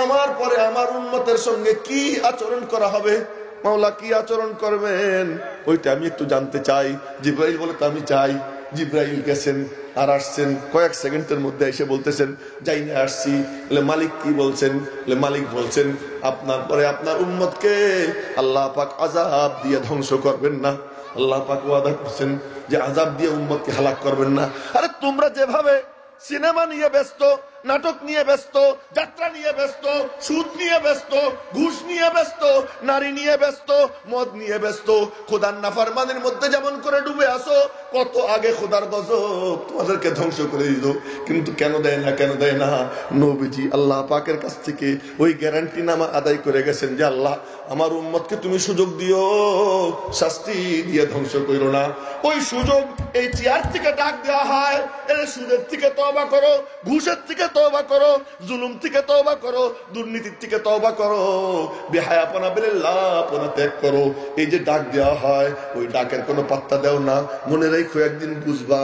আমার পরে আমার উম্মতের সঙ্গে কি আচরণ করা হবে? মাওলা কি আচরণ করবেন ওইটা আমি একটু জানতে চাই। জিবরাইল বলে তো আমি চাই। জিবরাইল গেছেন আর আসছেন, কয়েক সেকেন্ডের মধ্যে এসে বলতেছেন যাই না আসছি। বলে মালিক কি বলছেন? বলে মালিক বলছেন আপনার পরে আপনার উম্মতকে আল্লাহ পাক আযাব দিয়ে ধ্বংস করবেন না। আল্লাহ পাক ওয়াদা করছেন যে আযাব দিয়ে উম্মতকে হালাক করবেন না। আরে তোমরা যেভাবে সিনেমা নিয়ে ব্যস্ত, নাটক নিয়ে ব্যস্ত, যাত্রা নিয়ে ব্যস্ত, সুদ নিয়ে ব্যস্ত, ঘুষ নিয়ে ব্যস্ত, নারী নিয়ে ব্যস্ত, মদ নিয়ে ব্যস্ত, খোদার নাফরমানির মধ্যে যেমন করে ডুবে আসো, কত আগে খোদার গজব তোমাদেরকে ধ্বংস করে দিত। কিন্তু কেন দেয় না, কেন দেয় না? নবীজি আল্লাহ পাকের কাছ থেকে ওই গ্যারান্টি নামা আদায় করে গেছেন যে আল্লাহ আমার উম্মতকে তুমি সুযোগ দিও, শাস্তি দিয়ে ধ্বংস করো না। ওই সুযোগ এই চেয়ার থেকে ডাক দেওয়া হয়, সুদের থেকে তওবা করো, ঘুষের থেকে তওবা করো, জুলুম থেকে তওবা করো, দুর্নীতির থেকে তওবা করো, বেহায়াপনা বেলাপনা ত্যাগ করো। এই যে ডাক দেওয়া হয়, ওই ডাকের কোনো পাত্তা দেও না। মনে রেখো একদিন বুঝবা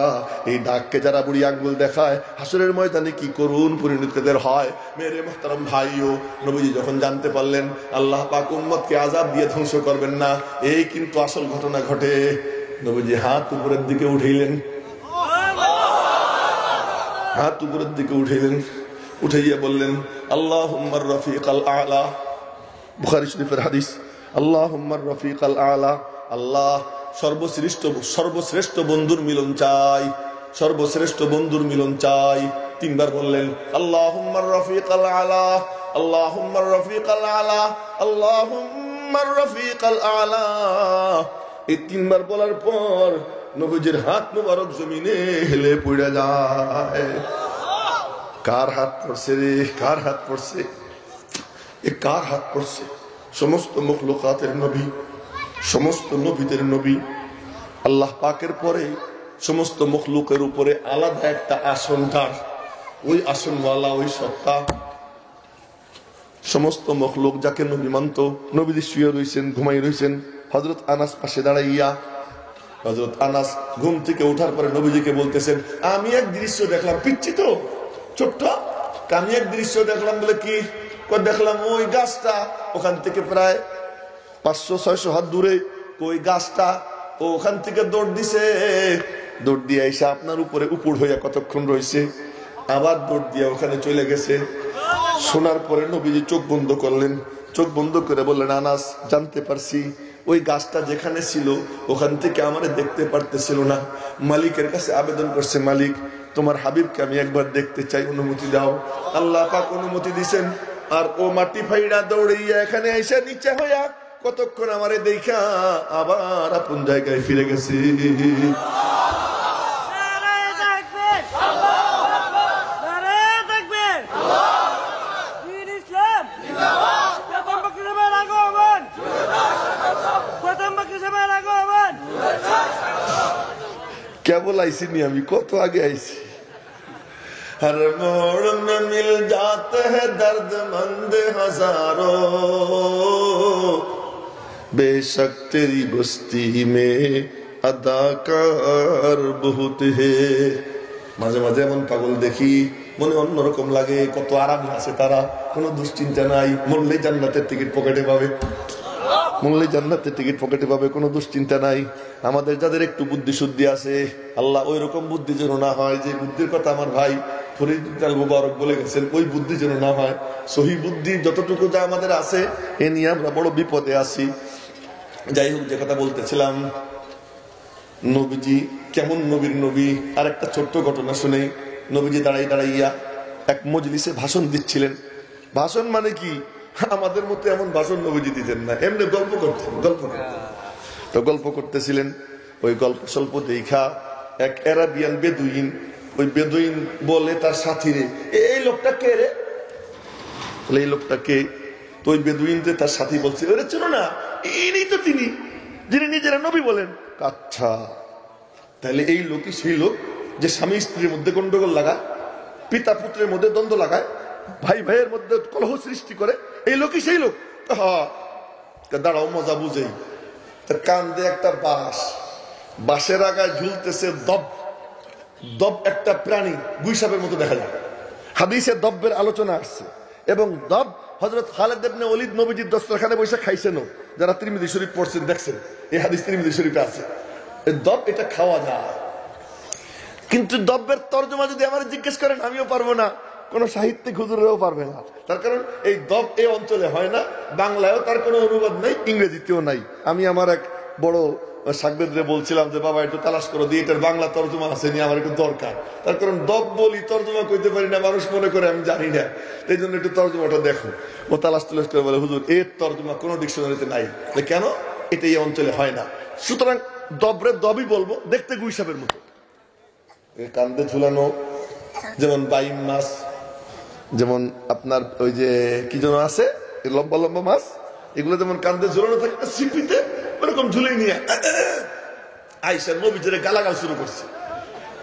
এই ডাককে যারা বুড়ি আঙ্গুল দেখায় হাসরের ময়দানে কি করুন পরিণতিদের হয়। মেরে মুহতারাম ভাইও, নবীজি যখন জানতে পারলেন আল্লাহ পাক উম্মতকে আযাব দিয়ে ধ্বংস করবেন না, এই কিন্তু আসল ঘটনা ঘটে। নবীজি হাত উপরের দিকে উঠাইলেন, হাত উপরের দিকে উঠাইলেন, উঠাইয়া বললেন আল্লাহুম্মার রফিকাল আলা। বুখারী শরীফের হাদিস, আল্লাহুম্মার রফিকাল আলা। আল্লাহ সর্বশ্রেষ্ঠ বন্ধুর মিলন চাই, সর্বশ্রেষ্ঠ বন্ধুর মিলন চাই। তিনবার বললেন আল্লাহুম্মার রফিকাল আলা, আল্লাহুম্মার রফিকাল আলা, আল্লাহুম্মার রফিকাল আলা। এই তিনবার বলার পর নবীজির হাত মুবারক জমিনে হেলে পড়ে যায়। কার হাত পড়ছে রে? কার হাত পড়ছে? এ কার হাত পড়ছে? সমস্ত মখলুকাতের নবী, সমস্ত নবীদের নবী। আল্লাহ পাকের পরে সমস্ত মখলুকের উপরে আলাদা একটা আসন তার, ওই আসনওয়ালা ওই সত্তা। সমস্ত মখলুক যাকে নবী মানত, নবীজি শুয়ে রয়েছেন, ঘুমাই রয়েছেন। হযরত আনাস পাশে দাঁড়াইয়া, হযরত আনাস ঘুম থেকে ওঠার পরে নবীজিকে বলতেছেন আমি এক দৃশ্য দেখলাম। পিচ্ছি তো ছোট্ট, আমি এক দৃশ্য দেখলাম। বলে কি? দেখলাম ওই গাছটা ওখান থেকে প্রায় 500-600 হাত দূরে ওই গাছটা, ওখান থেকে দৌড় দিছে, দৌড় দিয়ে এসে আপনার উপরে উপর হইয়া কতক্ষণ রয়েছে, আবার দৌড় দিয়ে ওখানে চলে গেছে। শোনার পরে নবীজি চোখ বন্ধ করলেন, চোখ বন্ধ করে বললেন আনাস জানতে পারছি ওই গাছটা যেখানে ছিল ওখান থেকে আমারে দেখতে পারতেছিল না। মালিকের কাছে আবেদন করছে, মালিক তোমার হাবিবকে আমি একবার দেখতে চাই, অনুমতি দাও। আল্লাহ পাক অনুমতি দিছেন। আর ও মাটি ফাইড়া দৌড়াইয়া এখানে এসে নিচে হইয়া কতক্ষণ আমারে দেখা আবার আপন জায়গায় ফিরে গেছে। কেবল আইসি নি, আমি কত আগে আইসি। हर मोड़ में मिल जाते हैं दर्दमंद हजारों, बेशक तेरी बस्ती में अदाकार बहुत है। মাঝে মাঝে এমন পাগল দেখি, মনে অন্যরকম লাগে, কত আরাম আছে তারা, কোনো দুশ্চিন্তা নাই, মরলেই জান্নাতের টিকিট পকেটে পাবে, মরলেই জান্নাতের টিকিট পকেটে পাবে, কোনো দুশ্চিন্তা নাই। আমাদের যাদের একটু বুদ্ধি শুদ্ধি আছে, আল্লাহ ওই রকম বুদ্ধি যেন না হয় যে বুদ্ধির কথা আমার ভাই ফরিদ আল মুবারক বলে গেছেন, ওই বুদ্ধি যেন না হয়। সহি বুদ্ধি যতটুকু যা আমাদের আছে এ নিয়ে আমরা বড় বিপদে আছি। যাই হোক, যে কথা বলতেছিলাম, নবীজি কেমন নবীর নবী। আর একটা ছোট্ট ঘটনা শুনে, নবীজি দাঁড়াইয়া এক মজলিসে ভাষণ দিচ্ছিলেন। ভাষণ মানে কি, আমাদের মতো এমন ভাষণ নবীজি দিতেন না, এমনি গল্প করতেন, তো গল্প করতেছিলেন। ওই গল্প স্বল্প দেখা এক আরাবিয়ান বেদুইন, ওই বেদুইন বলে তার সাথীরে, এই লোকটা কে রে? এই লোকটা কে? তো ওই বেদুইনতে তার সাথী বলছে, ওরে চেনো না, ইনি তো তিনি যিনি নিজেরা নবী বলেন। আচ্ছা, তাহলে এই লোকই সেই লোক যে স্বামী স্ত্রীর মধ্যে গন্ডগোল লাগায়, পিতা পুত্রের মধ্যে দ্বন্দ্ব লাগায়, ভাই ভাইয়ের মধ্যে কলহ সৃষ্টি করে, এই লোকই সেই লোক। হ্যাঁ, দাঁড়াও মজা বুঝেই। তার কান দিয়ে একটা বাঁশের আগায় ঝুলতেছে দব। দব একটা প্রাণী, গুইসাপের মতো দেখা যায়। হাদিসে দব্বের আলোচনা আসছে, এবং দব হযরত খালিদ ইবনে ওলীদ নবীজির দস্তরখানে বসে খাইছেন। যারা তিরমিজি শরীফ পড়ছেন দেখছেন, এই হাদিস তিরমিজি শরীফে আছে। দব এটা খাওয়া যায়, কিন্তু দব্বের তর্জমা যদি আমার জিজ্ঞেস করেন আমিও পারবো না, কোন সাহিত্যিক হুজুরেও পারবে না। তার কারণ এই দব এই অঞ্চলে হয় না, বাংলায়ও তার কোনো অনুবাদ নাই, ইংরেজিতেও নাই। আমি আমার এক বড় সাকবেদরে বলছিলাম যে বাবা একটু তালাশ করো দিয়ে এটার বাংলা তর্জমা আছে নি, আমার একটু দরকার। তার কারণ দব বলি তর্জমা করতে পারি না, মানুষ মনে করে আমি জানি না, এই জন্য একটু তর্জমাটা দেখো। ও তালাশ তুলাশ করে বলে হুজুর এর তর্জমা কোনো ডিকশনারিতে নাই। কেন? এটা এই অঞ্চলে হয় না, সুতরাং দবরে দবই বলবো, দেখতে গুইসাপের মতো। কান্দে ঝুলানো যেমন বাইম মাছ, যেমন আপনার ওই যে কি যেন আছে লম্বা লম্বা মাছ, এগুলো যেমন কান্দে ঝুলানো থাকে সিপিতে, ওরকম ঝুলে নিয়ে আইসা নবীজের গালাগাল শুরু করছে।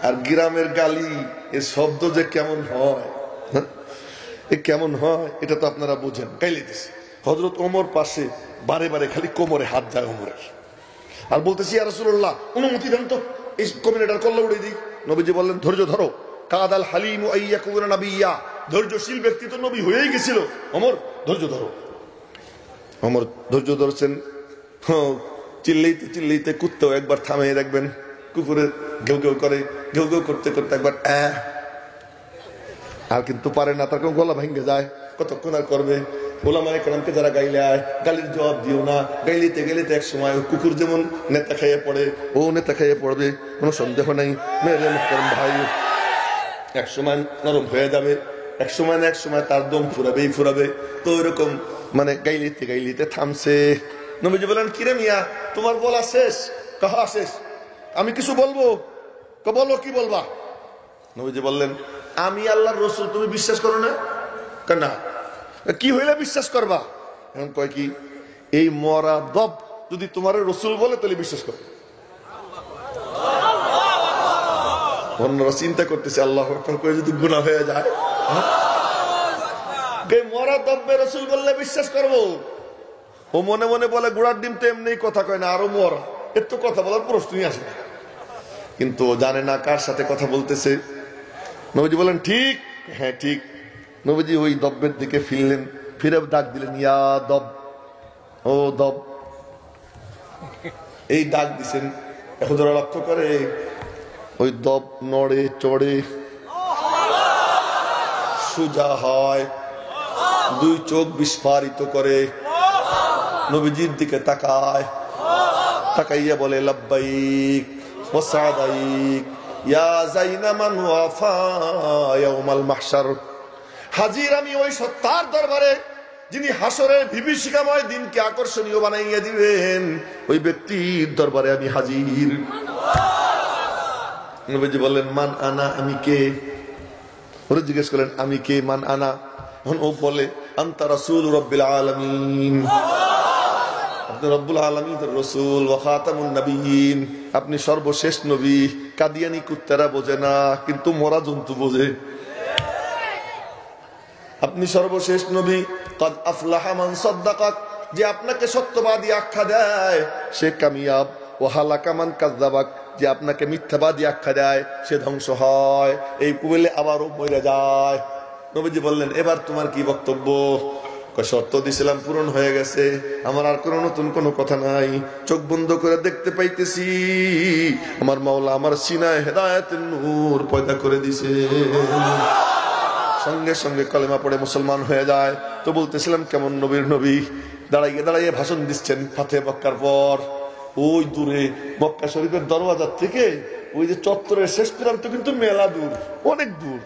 আর গ্রামের গালি এর শব্দ যে কেমন হয়, কেমন হয় এটা তো আপনারা বুঝেন। গাইলে দিছে হযরত ওমর পাশে, বারে বারে খালি কোমরে হাত যায় ওমরের, আর বলতেছি ইয়া রাসূলুল্লাহ অনুমতি দেন তো এই কমিনেটার কল্লা উড়িয়ে দিই। নবীজি বললেন ধৈর্য ধরো, কাদাল হালিম আইয়াকুনা নাবিয়্যা, ধৈর্যশীল ব্যক্তি তো নবী হয়েই গেছিল, ওমর ধৈর্য ধরো। ওমর ধৈর্য ধরছেন। চিল্লাইতে চিল্লাইতে কুত্তাও একবার থামে দেখবেন, কুকুরে ঘেউ ঘেউ করে, ঘেউ ঘেউ করতে করতে একবার আর কিন্তু পারে না, তার গলা ভেঙে যায়, কতক্ষণ আর করবে। ওলামায়ে কেরামকে যারা গাইলে আয় গালির জবাব দিও না, গাইলিতে গেলিতে এক সময় কুকুর যেমন নেতা খাইয়ে পড়ে, ও নেতা খাইয়ে পড়বে, কোনো সন্দেহ নাই। মেরে মুহতারাম ভাই, এক সময় নরম হয়ে যাবে, এক সময় না এক সময় তার দম ফুরাবেই ফুরাবে। তো ওইরকম মানে গাইলিতে গাইলিতে থামছে। নবীজি বলেন কিরে মিয়া তোমার বলা শেষ? কাহা শেষ? আমি কিছু বলবো? বলো কি বলবা? নবীজি বললেন আমি আল্লাহর রাসূল, তুমি বিশ্বাস করো না? না। কি হইলে বিশ্বাস করবা? এখন কয় কি, এই মরা দব যদি তোমার রাসূল বলে তাহলে বিশ্বাস করো। অন্যরা চিন্তা করতেছে আল্লাহু আকবার করে যদি গুনাহ হয়ে যায়, মরা দব্বে রাসূল বললে বিশ্বাস করবো। ও মনে মনে বলে গুড়ার ডিম তো এমনি কথা কয় না, আরো মরা, এর তো কথা বলার প্রশ্নই আসে না। কিন্তু জানে না কার সাথে কথা বলতেছে। নবীজি বলেন ঠিক, হ্যাঁ ঠিক। নবীজি ওই দব্বের দিকে ফিরলেন, ফিরে ডাক দিলেন ইয়া দব, ও দব। এই ডাক দিছেন, এখন যারা লক্ষ্য করে ওই দব নড়ে চড়ে, সোজা হয়, দুই চোখ বিস্ফারিত করে, নবীজির দিকে তাকায়, তাকাইয়া বলে লাব্বাইক ওয়া সাদাইক ইয়া যাইনা মান ওয়াফা ইয়াউমাল মাহশার। হাজির আমি ওই সত্তার দরবারে যিনি হাসরের বিভীষিকাময় দিনকে আকর্ষণীয় বানাইয়া দিবেন, ওই ব্যক্তির দরবারে আমি হাজির। নবীজি বললেন মান আনা, আমি কে? ওরা জিজ্ঞেস করলেন আমি কে, মান আনা? এখন ও বলে আনতা রাসূল রাব্বিল আলামিন, আপনি রব্বুল আলামিনের রাসূল ওয়া খাতামুন নবিয়্যিন, আপনি সর্বশেষ নবী। কাদিয়ানি কুত্তারা বোঝে না, কিন্তু মরা জন্তু বোঝে। আপনি সর্বশেষ নবী। কাদ আফলাহা মান সাদ্দাকাক, যে আপনাকে সত্যবাদী আখ্যা দেয় সে কামিয়াব। ওয়া হালাকা মান কাযযাবাক, যে আপনাকে মিথ্যাবাদী আখ্যা দেয় সে ধ্বংস হয়। এই বলে আবারও মরে যায়। নবীজি বললেন এবার তোমার কি বক্তব্য? শর্ত দিছিলাম পূরণ হয়ে গেছে, আমার আর কোনো নতুন কোনো কথা নাই। চোখ বন্ধ করে দেখতে পাইতেছি আমার মাওলা আমার সিনায় হেদায়েতের নূর পয়দা করে দিছে। সঙ্গে সঙ্গে কলেমা পড়ে মুসলমান হয়ে যায়। তো বলতেছিলাম কেমন নবীর নবী, দাঁড়াইয়ে দাঁড়াইয়ে ভাষণ দিচ্ছেন ফাতে মক্কার পর। ওই দূরে মক্কা শরীফের দরওয়াজার থেকে ওই যে চত্বরের শেষ প্রান্ত কিন্তু মেলা দূর, অনেক দূর,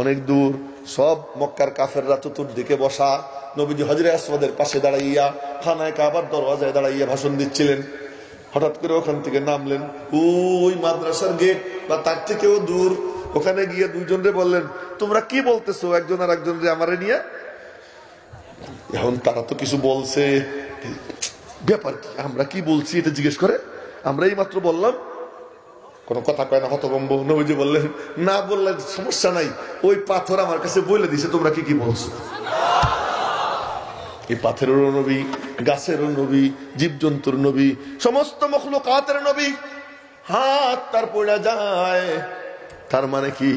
অনেক দূর। সব মক্কার কাফেররা চতুর্দিকে বসা। নবীজি হজরে আসওয়াদের পাশে দাঁড়াইয়া খানায় কাবার দরওয়াজায় দাঁড়াইয়া ভাষণ দিচ্ছিলেন। হঠাৎ করে ওখান থেকে নামলেন, ওই মাদ্রাসার গেট বা তার থেকেও দূর, ওখানে গিয়ে দুইজনরে বললেন তোমরা কি বলতেছো একজন আর একজনরে আমারে নিয়ে। এখন তারা তো কিছু বলছে, ব্যাপার কি, আমরা কি বলছি এটা জিজ্ঞেস করে। আমরা এই মাত্র বললাম, কোন কথা কয় না, হতভম্ব। নবীজি বললেন না বললে সমস্যা নাই, ওই পাথর আমার কাছে বলে দিছে তোমরা কি কি বলছো। এই পাথরেরও নবী, গাছেরও নবী, জীবজন্তুর নবী, সমস্ত মখলুকাতের নবী। হাত তার পড়ে যায়, তার মানে কি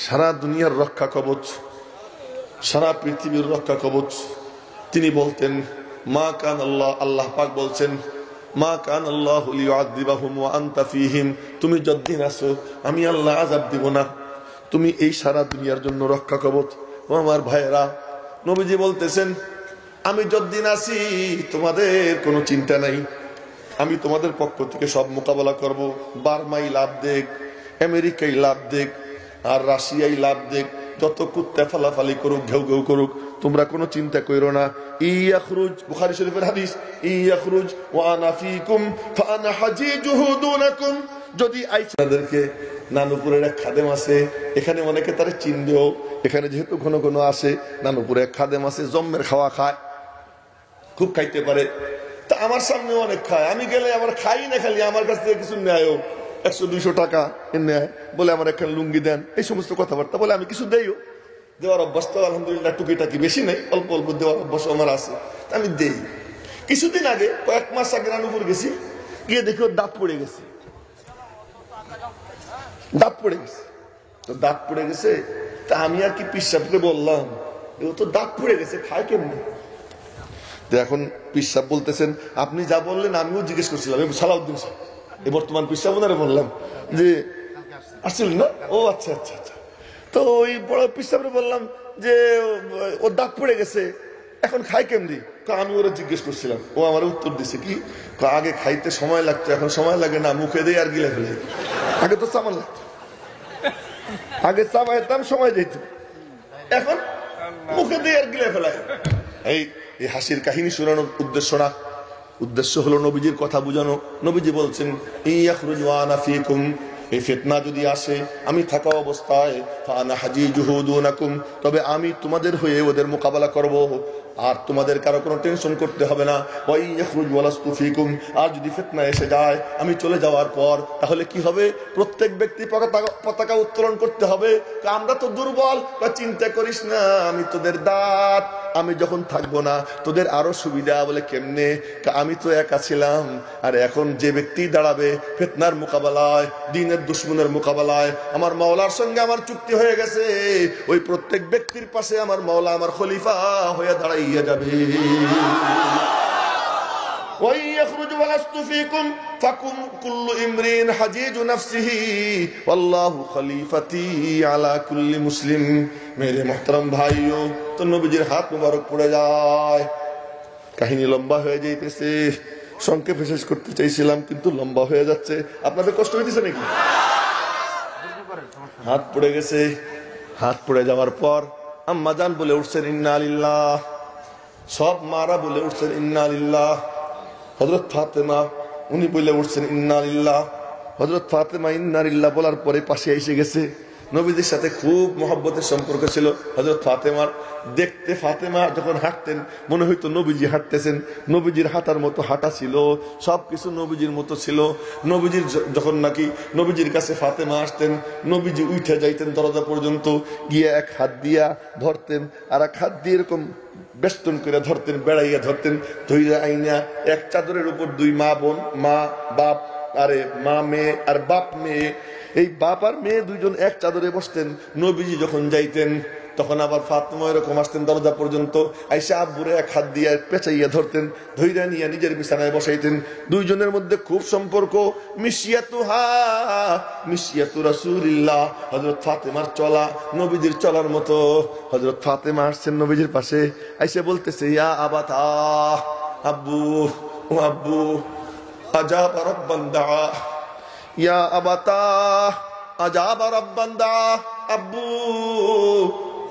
সারা দুনিয়ার রক্ষা কবচ, সারা পৃথিবীর রক্ষা কবচ। তিনি বলতেন মা কান আল্লাহ, আল্লাহ পাক বলছেন মা কান আল্লাহু লিউআযিবাহুম ওয়া আনতা ফীহিম, তুমি যতদিন আছো আমি আল্লাহ আযাব দিব না, তুমি এই সারা দুনিয়ার জন্য রক্ষা কবচ। ও আমার ভাইয়েরা, নবীজি বলতেছেন আমি যতদিন আছি তোমাদের কোনো চিন্তা নাই, আমি তোমাদের পক্ষ থেকে সব মোকাবেলা করব। বার্মাই লাভ দেখ, আমেরিকাই লাভ দেখ, আর রাশিয়াই লাভ দেখ, যত কুত্তা ফালাফালি করুক, ঘেউ ঘেউ করুক, তোমরা কোনো চিন্তা করো না। ইয়াখরুজ, বুখারী শরীফের হাদিস, ইয়াখরুজ ওয়া আনা ফীকুম ফাআনা হাজিজুহু দুনাকুম। যদি আপনাদেরকে নানুপুরের এক খাদেম আছে, এখানে অনেকে তারে চিনবেও, এখানে যেহেতু ঘন ঘন আসে, নানুপুরে এক খাদেম আছে, জম্মের খাওয়া খায়, খুব খাইতে পারে। তা আমার সামনে অনেক খায়, আমি গেলে আবার খাই না, খালি আমার কাছ থেকে কিছু নেয়ও, 100-200 টাকা নেয়, বলে আমার একখান লুঙ্গি দেন, এই সমস্ত কথাবার্তা বলে। আমি কিছু দেইও, দেওয়ার অভ্যাস তো আলহামদুলিল্লাহ টুকিটাকি বেশি নেই, অল্প অল্প দেওয়ার অভ্যাস আমার আছে, আমি দেই। কিছুদিন আগে, কয়েক মাস আগে নানুপুর গেছি, গিয়ে দেখি ওর দাঁত পড়ে গেছে, দাঁত পড়ে গেছে। তো দাঁত পড়ে গেছে, তা আমি আর কি পীর সাহেবকে বললাম, ও তো দাঁত পড়ে গেছে, খায় কেমনি? তো এখন পীর সাহেব বলতেছেন, আপনি যা বললেন আমিও জিজ্ঞেস করছিলাম, সালাউদ্দিন সাহেব, এই বর্তমান পীর সাহেব, ওনারে বললাম যে আসছিলেন না, ও আচ্ছা আচ্ছা আচ্ছা। তো ওই বড় পীর সাহেবরে বললাম যে ওর দাঁত পড়ে গেছে, এখন খায় কেমনি? আমি ওরা জিজ্ঞেস করছিলাম, ও আমার উত্তর দিছে কি, আগে খাইতে সময় লাগতো, এখন সময় লাগে না, মুখে দিয়ে আর গিলে ফেলে। আগে তো চামান লাগতো, আগে চাবাইতাম সময় যেত, এখন মুখে দিয়ে আর গিলে ফেলায়। এই হাসির কাহিনী শোনানোর উদ্দেশ্য না, উদ্দেশ্য হলো নবীজির কথা বুঝানো। নবীজি বলছেন, ইয়াখরুজ ওয়া আনা ফীকুম, এই ফিতনা যদি আসে আমি থাকা অবস্থায়, ফাআনা হাজিজুহু দুনাকুম, তবে আমি তোমাদের হয়ে ওদের মোকাবেলা করব, আর তোমাদের কারো কোনো টেনশন করতে হবে না। ওয়া ইয়াখরুজ ওয়ালাস্তু ফীকুম, আর যদি ফিতনা এসে যায় আমি চলে যাওয়ার পর, তাহলে কি হবে? প্রত্যেক ব্যক্তি পতাকা উত্তোলন করতে হবে। আমরা তো দুর্বল, চিন্তা করিস না, আমি তোদের দাঁত, আমি যখন থাকবো না তোদের আরো সুবিধা। বলে কেমনে? আমি তো একা ছিলাম, আর এখন যে ব্যক্তি দাঁড়াবে ফিতনার মোকাবেলায়, দ্বীনের দুশমনের মোকাবেলায়, আমার মাওলার সঙ্গে আমার চুক্তি হয়ে গেছে, ওই প্রত্যেক ব্যক্তির পাশে আমার মাওলা আমার খলিফা হয়ে দাঁড়াইয়া যাবে। وَيَخْرُجُ وَلَسْتُ فِيكُمْ فَكُمْ كُلُّ إِمْرِئٍ حَجِيجُ نَفْسِهِ وَاللَّهُ خَلِيفَتِي عَلَى كُلِّ مُسْلِمٍ। মেরে মুহতারাম ভাইও, তো নবীজির হাত মুবারক পড়ে যায়। কাহিনী লম্বা হয়ে যাইতেছে, সংক্ষেপে শেষ করতে চাইছিলাম কিন্তু লম্বা হয়ে যাচ্ছে। আপনাদের কষ্ট হইতেছে নাকি? হাত পড়ে গেছে, হাত পড়ে যাওয়ার পর আম্মা জান বলে উঠছেন ইন্না লিল্লাহ, সব মারা বলে উঠছেন ইন্না লিল্লাহ। হযরত ফাতেমা উনি বলে উঠছেন ইন্না লিল্লাহ। হযরত ফাতেমা ইন্না লিল্লাহ বলার পরে পাশে এসে গেছে। নবীজির সাথে খুব মহব্বতের সম্পর্ক ছিল হযরত ফাতেমার। দেখতে ফাতেমা যখন হাঁটতেন মনে হইতো নবীজি হাঁটতেছেন, নবীজির হাঁটার মতো হাঁটা ছিল, সবকিছু নবীজির মতো ছিল। নবীজির যখন নাকি নবীজির কাছে ফাতেমা আসতেন, নবীজি উঠে যাইতেন দরজা পর্যন্ত, গিয়ে এক হাত দিয়া ধরতেন, আর এক হাত দিয়ে এরকম বেষ্টন করে ধরতেন, বেড়াইয়া ধরতেন, ধইরা আইনা এক চাদরের উপর দুই মা বোন, মা বাপ, আরে মা মেয়ে আর বাপ মেয়ে, এই বাপ আর মেয়ে দুইজন এক চাদরে বসতেন। নবীজি যখন যাইতেন তখন আবার ফাতেমা এরকম আসতেন দরজা পর্যন্ত, আইসা আব্বুরে এক হাত দিয়ে পেঁচাইয়া ধরতেন, ধইরা নিয়ে নিজের বিছানায় বসাইতেন। দুইজনের মধ্যে খুব সম্পর্ক। মিশিয়াতুহা মিশিয়াতু রাসূলিল্লাহ, হযরত ফাতেমার চলা নবীজির চলার মতো। হযরত ফাতেমা আসছেন নবীজির পাশে, আইসা বলতেছে ইয়া আবাতা, আব্বু ও আব্বু, আজাব রাব্বান দা, ইয়া আবাতা আজাব রাব্বান দা, আব্বু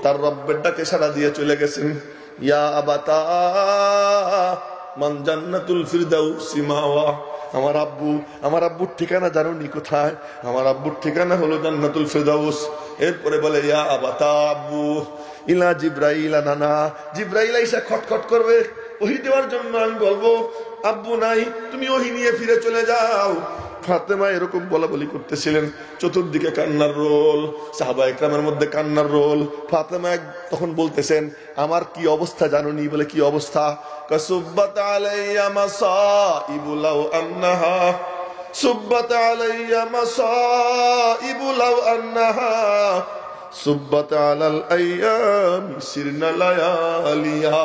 তার রব্বের ডাকে সাড়া দিয়ে চলে গেছেন। ইয়া আবাতা মান জান্নাতুল ফিরদাউসি মাওয়া, আমার আব্বুর ঠিকানা জানো নি কোথায়? আমার আব্বুর ঠিকানা হলো জান্নাতুল ফিরদাউস। এরপরে বলে ইয়া আবাতা, আব্বু ইলা জিব্রাইল আনানা, জিব্রাইল আইসা খটখট করবে ওহী দেওয়ার জন্য। আমি বলবো আব্বু নাই, তুমি ওহী নিয়ে ফিরে চলে যাও। ফাতেমা এরকম বলা বলি করতেছিলেন, চতুর্দিকে কান্নার রোল, সাহাবা একরামের মধ্যে কান্নার রোল। ফাতেমা তখন বলতেছেন আমার কি অবস্থা জানুনি? বলে কি অবস্থা? কাসুব্বাত আলাইয়া মাসাইবু লাউ আন্নাহা, সুব্বাত আলাইয়া মাসাইবু লাউ আন্নাহা, সুব্বাত আলাল আইয়াম সিরনা লায়ালিয়া।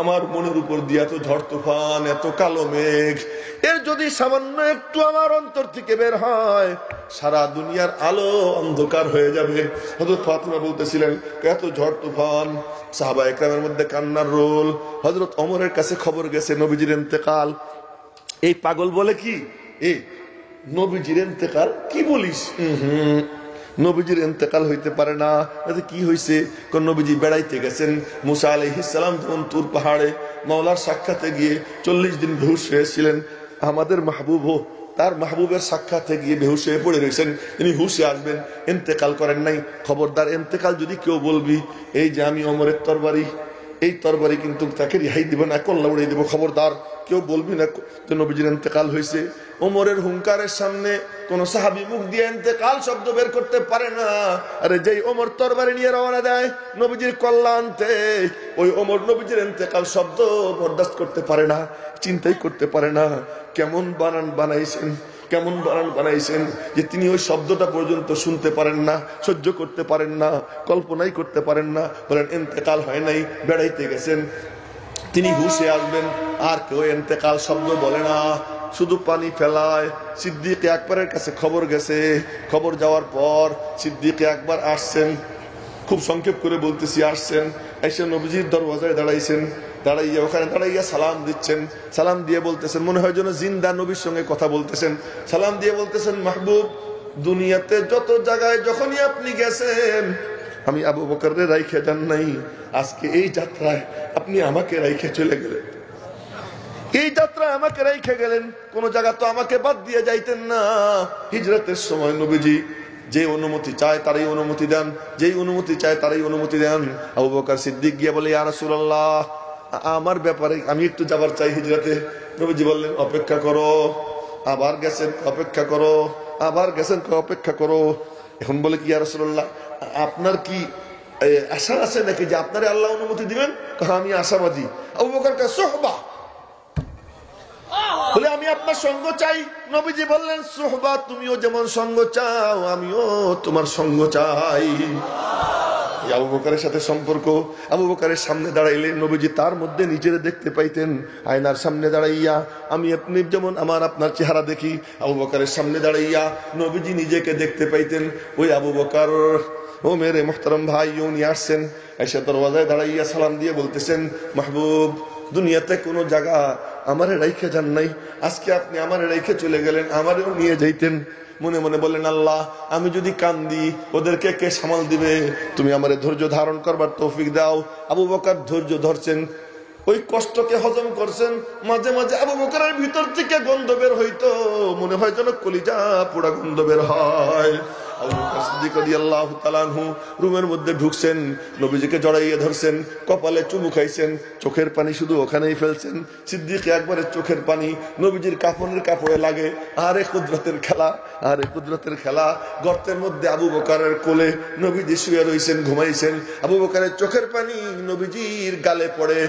আমার মনের উপর দিয়ে এত ঝড় তুফান, এত কালো মেঘ, এর যদি সামান্য একটু আমার অন্তর থেকে বের হয় সারা দুনিয়ার আলো অন্ধকার হয়ে যাবে। হযরত ফাতেমা বলতেছিলেন এত ঝড় তুফান, সাহাবা একরামের মধ্যে কান্নার রোল। হযরত ওমরের কাছে খবর গেছে নবীজির ইন্তেকাল। এই পাগল বলে কি, এই নবীজির ইন্তেকাল কি বলিস, নবীজির ইন্তেকাল হইতে পারে না। কি হয়েছে? নবীজি বেড়াইতে গেছেন, মুসা আলাইহিস সালাম যখন তুর পাহাড়ে মাওলার সাক্ষাতে গিয়ে 40 দিন বেহুশ হয়েছিলেন, আমাদের মাহবুবও তার মাহবুবের সাক্ষাতে গিয়ে বেহুশ হয়ে পড়ে রয়েছেন, তিনি হুশে আসবেন, ইন্তেকাল করেন নাই। খবরদার ইন্তেকাল যদি কেউ বলবি এই যে আমি ওমরের তরবারি, এই তরবারি কিন্তু তাকে রিহাই দিব না, কল্লা উড়িয়ে দিব, খবরদার কেউ বলবি না যে নবীজির ইন্তেকাল হয়েছে। ওমরের হুঙ্কারের সামনে কোন সাহাবী মুখ দিয়ে ইন্তেকাল শব্দ বের করতে পারে না। আরে যেই ওমর তরবারি নিয়ে রওনা দেয় নবীজির কল্লা আনতে, ওই ওমর নবীজির ইন্তেকাল শব্দ বরদাস্ত করতে পারে না, চিন্তাই করতে পারে না। কেমন বানান বানাইছেন, কেমন বানান বানাইছেন যে তিনি ওই শব্দটা পর্যন্ত শুনতে পারেন না, সহ্য করতে পারেন না, কল্পনাই করতে পারেন না। বলেন ইন্তেকাল হয় নাই, বেড়াইতে গেছেন, তিনি হুশে আসবেন, আর কেউ ইন্তেকাল শব্দ বলে না, শুধু পানি ফেলায়। সিদ্দিক আকবরের কাছে খবর গেছে, খবর যাওয়ার পর সিদ্দিক আকবর আসছেন, খুব সংক্ষেপ করে বলতেছি, আসছেন, এসে নবীজির দরওয়াজায় দাঁড়াইছেন, দাঁড়াইয়া ওখানে দাঁড়াইয়া সালাম দিচ্ছেন, সালাম দিয়ে বলতেছেন, মনে হয় যেন জিন্দা নবীর সঙ্গে কথা বলতেছেন, সালাম দিয়ে বলতেছেন, মাহবুব দুনিয়াতে যত জায়গায় যখনই আপনি গেছেন আমি আবু বকররে রাইখে যান নাই, আজকে এই যাত্রায় আপনি আমাকে রাইখে চলে গেলেন, এই যাত্রায় আমাকে রাইখে গেলেন, কোন জায়গা তো আমাকে বাদ দিয়ে যাইতেন না। হিজরতের সময় নবীজি যে অনুমতি চায় তারই অনুমতি দেন, যেই অনুমতি চায় তারই অনুমতি দেন। আবু বকর সিদ্দিক গিয়ে বলে, ইয়া রাসূলুল্লাহ আমার ব্যাপারে আমি একটু যাবার চাই হিজরতে। নবীজি বললেন অপেক্ষা করো। আবার গেছেন, অপেক্ষা করো, আবার গেছেন, অপেক্ষা করো। এখন বলে কি ইয়া রাসূলুল্লাহ আপনার কি আশা আছে নাকি যে আপনারে আল্লাহ অনুমতি দিবেন? আমি আশাবাদী। আবু বকর কা সুহবা, বলে আমি আপনার সঙ্গ চাই। নবীজি বললেন সুহবা, তুমিও যেমন সঙ্গ চাও আমিও তোমার সঙ্গ চাই। আবু বকরের সাথে সম্পর্ক। আবু বকরের সামনে দাঁড়াইলে নবীজি তার মধ্যে নিজের দেখতে পাইতেন, আয়নার সামনে দাঁড়াইয়া আমি আপনি যেমন আমার আপনার চেহারা দেখি, আবু বকরের সামনে দাঁড়াইয়া নবীজি নিজেকে দেখতে পাইতেন। ওই আবু বকর, ও মেরে মোহতারম ভাই, উনি আসছেন, এসে দরওয়াজায় দাঁড়াইয়া সালাম দিয়ে বলতেছেন, মাহবুব দুনিয়াতে কোনো জায়গা আমারে রাইখে যান নাই, আজকে আপনি আমারে রাইখে চলে গেলেন, আমারেও নিয়ে যাইতেন। মনে মনে বললেন, আল্লাহ আমি যদি কান্দি ওদেরকে কে সামাল দিবে, তুমি আমারে ধৈর্য ধারণ করবার তৌফিক দাও। আবু বকর ধৈর্য ধরছেন, ওই কষ্টকে হজম করছেন। মাঝে মাঝে আবু বকরের ভিতর থেকে গন্ধ বের হইতো, মনে হয় যেন কলিজা পোড়া গন্ধ বের হয়। আবু বকর সিদ্দিক রাদিয়াল্লাহু তাআলা আনহু রুমের মধ্যে ঢুকছেন, নবীজিকে জড়াইয়ে ধরছেন, কপালে চুমু খাইছেন, চোখের পানি শুধু ওখানেই ফেলছেন। সিদ্দিক একবারের চোখের পানি নবীজির কাফনের কাপড়ে লাগে। আরে কুদরতের খেলা, আরে কুদরতের খেলা। গর্তের মধ্যে আবু বকরের কোলে নবীজি শুয়ে রইছেন, ঘুমাইছেন। আবু বকরের চোখের পানি নবীজির গালে পড়ে।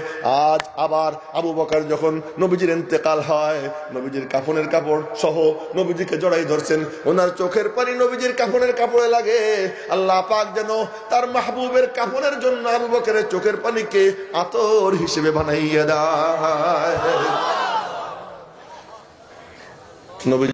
আজ আবার আবু বকর যখন নবীজির ইন্তেকাল হয়, নবীজির কাফনের কাপড় সহ নবীজিকে জড়াই ধরছেন, ওনার চোখের পানি নবীজির কাফনের কাপড়ে লাগে। আল্লাহ পাক যেন তার মাহবুবের কাফনের জন্য আবু বকরের চোখের পানিকে আতর হিসেবে বানাইয়া দেয়। নবী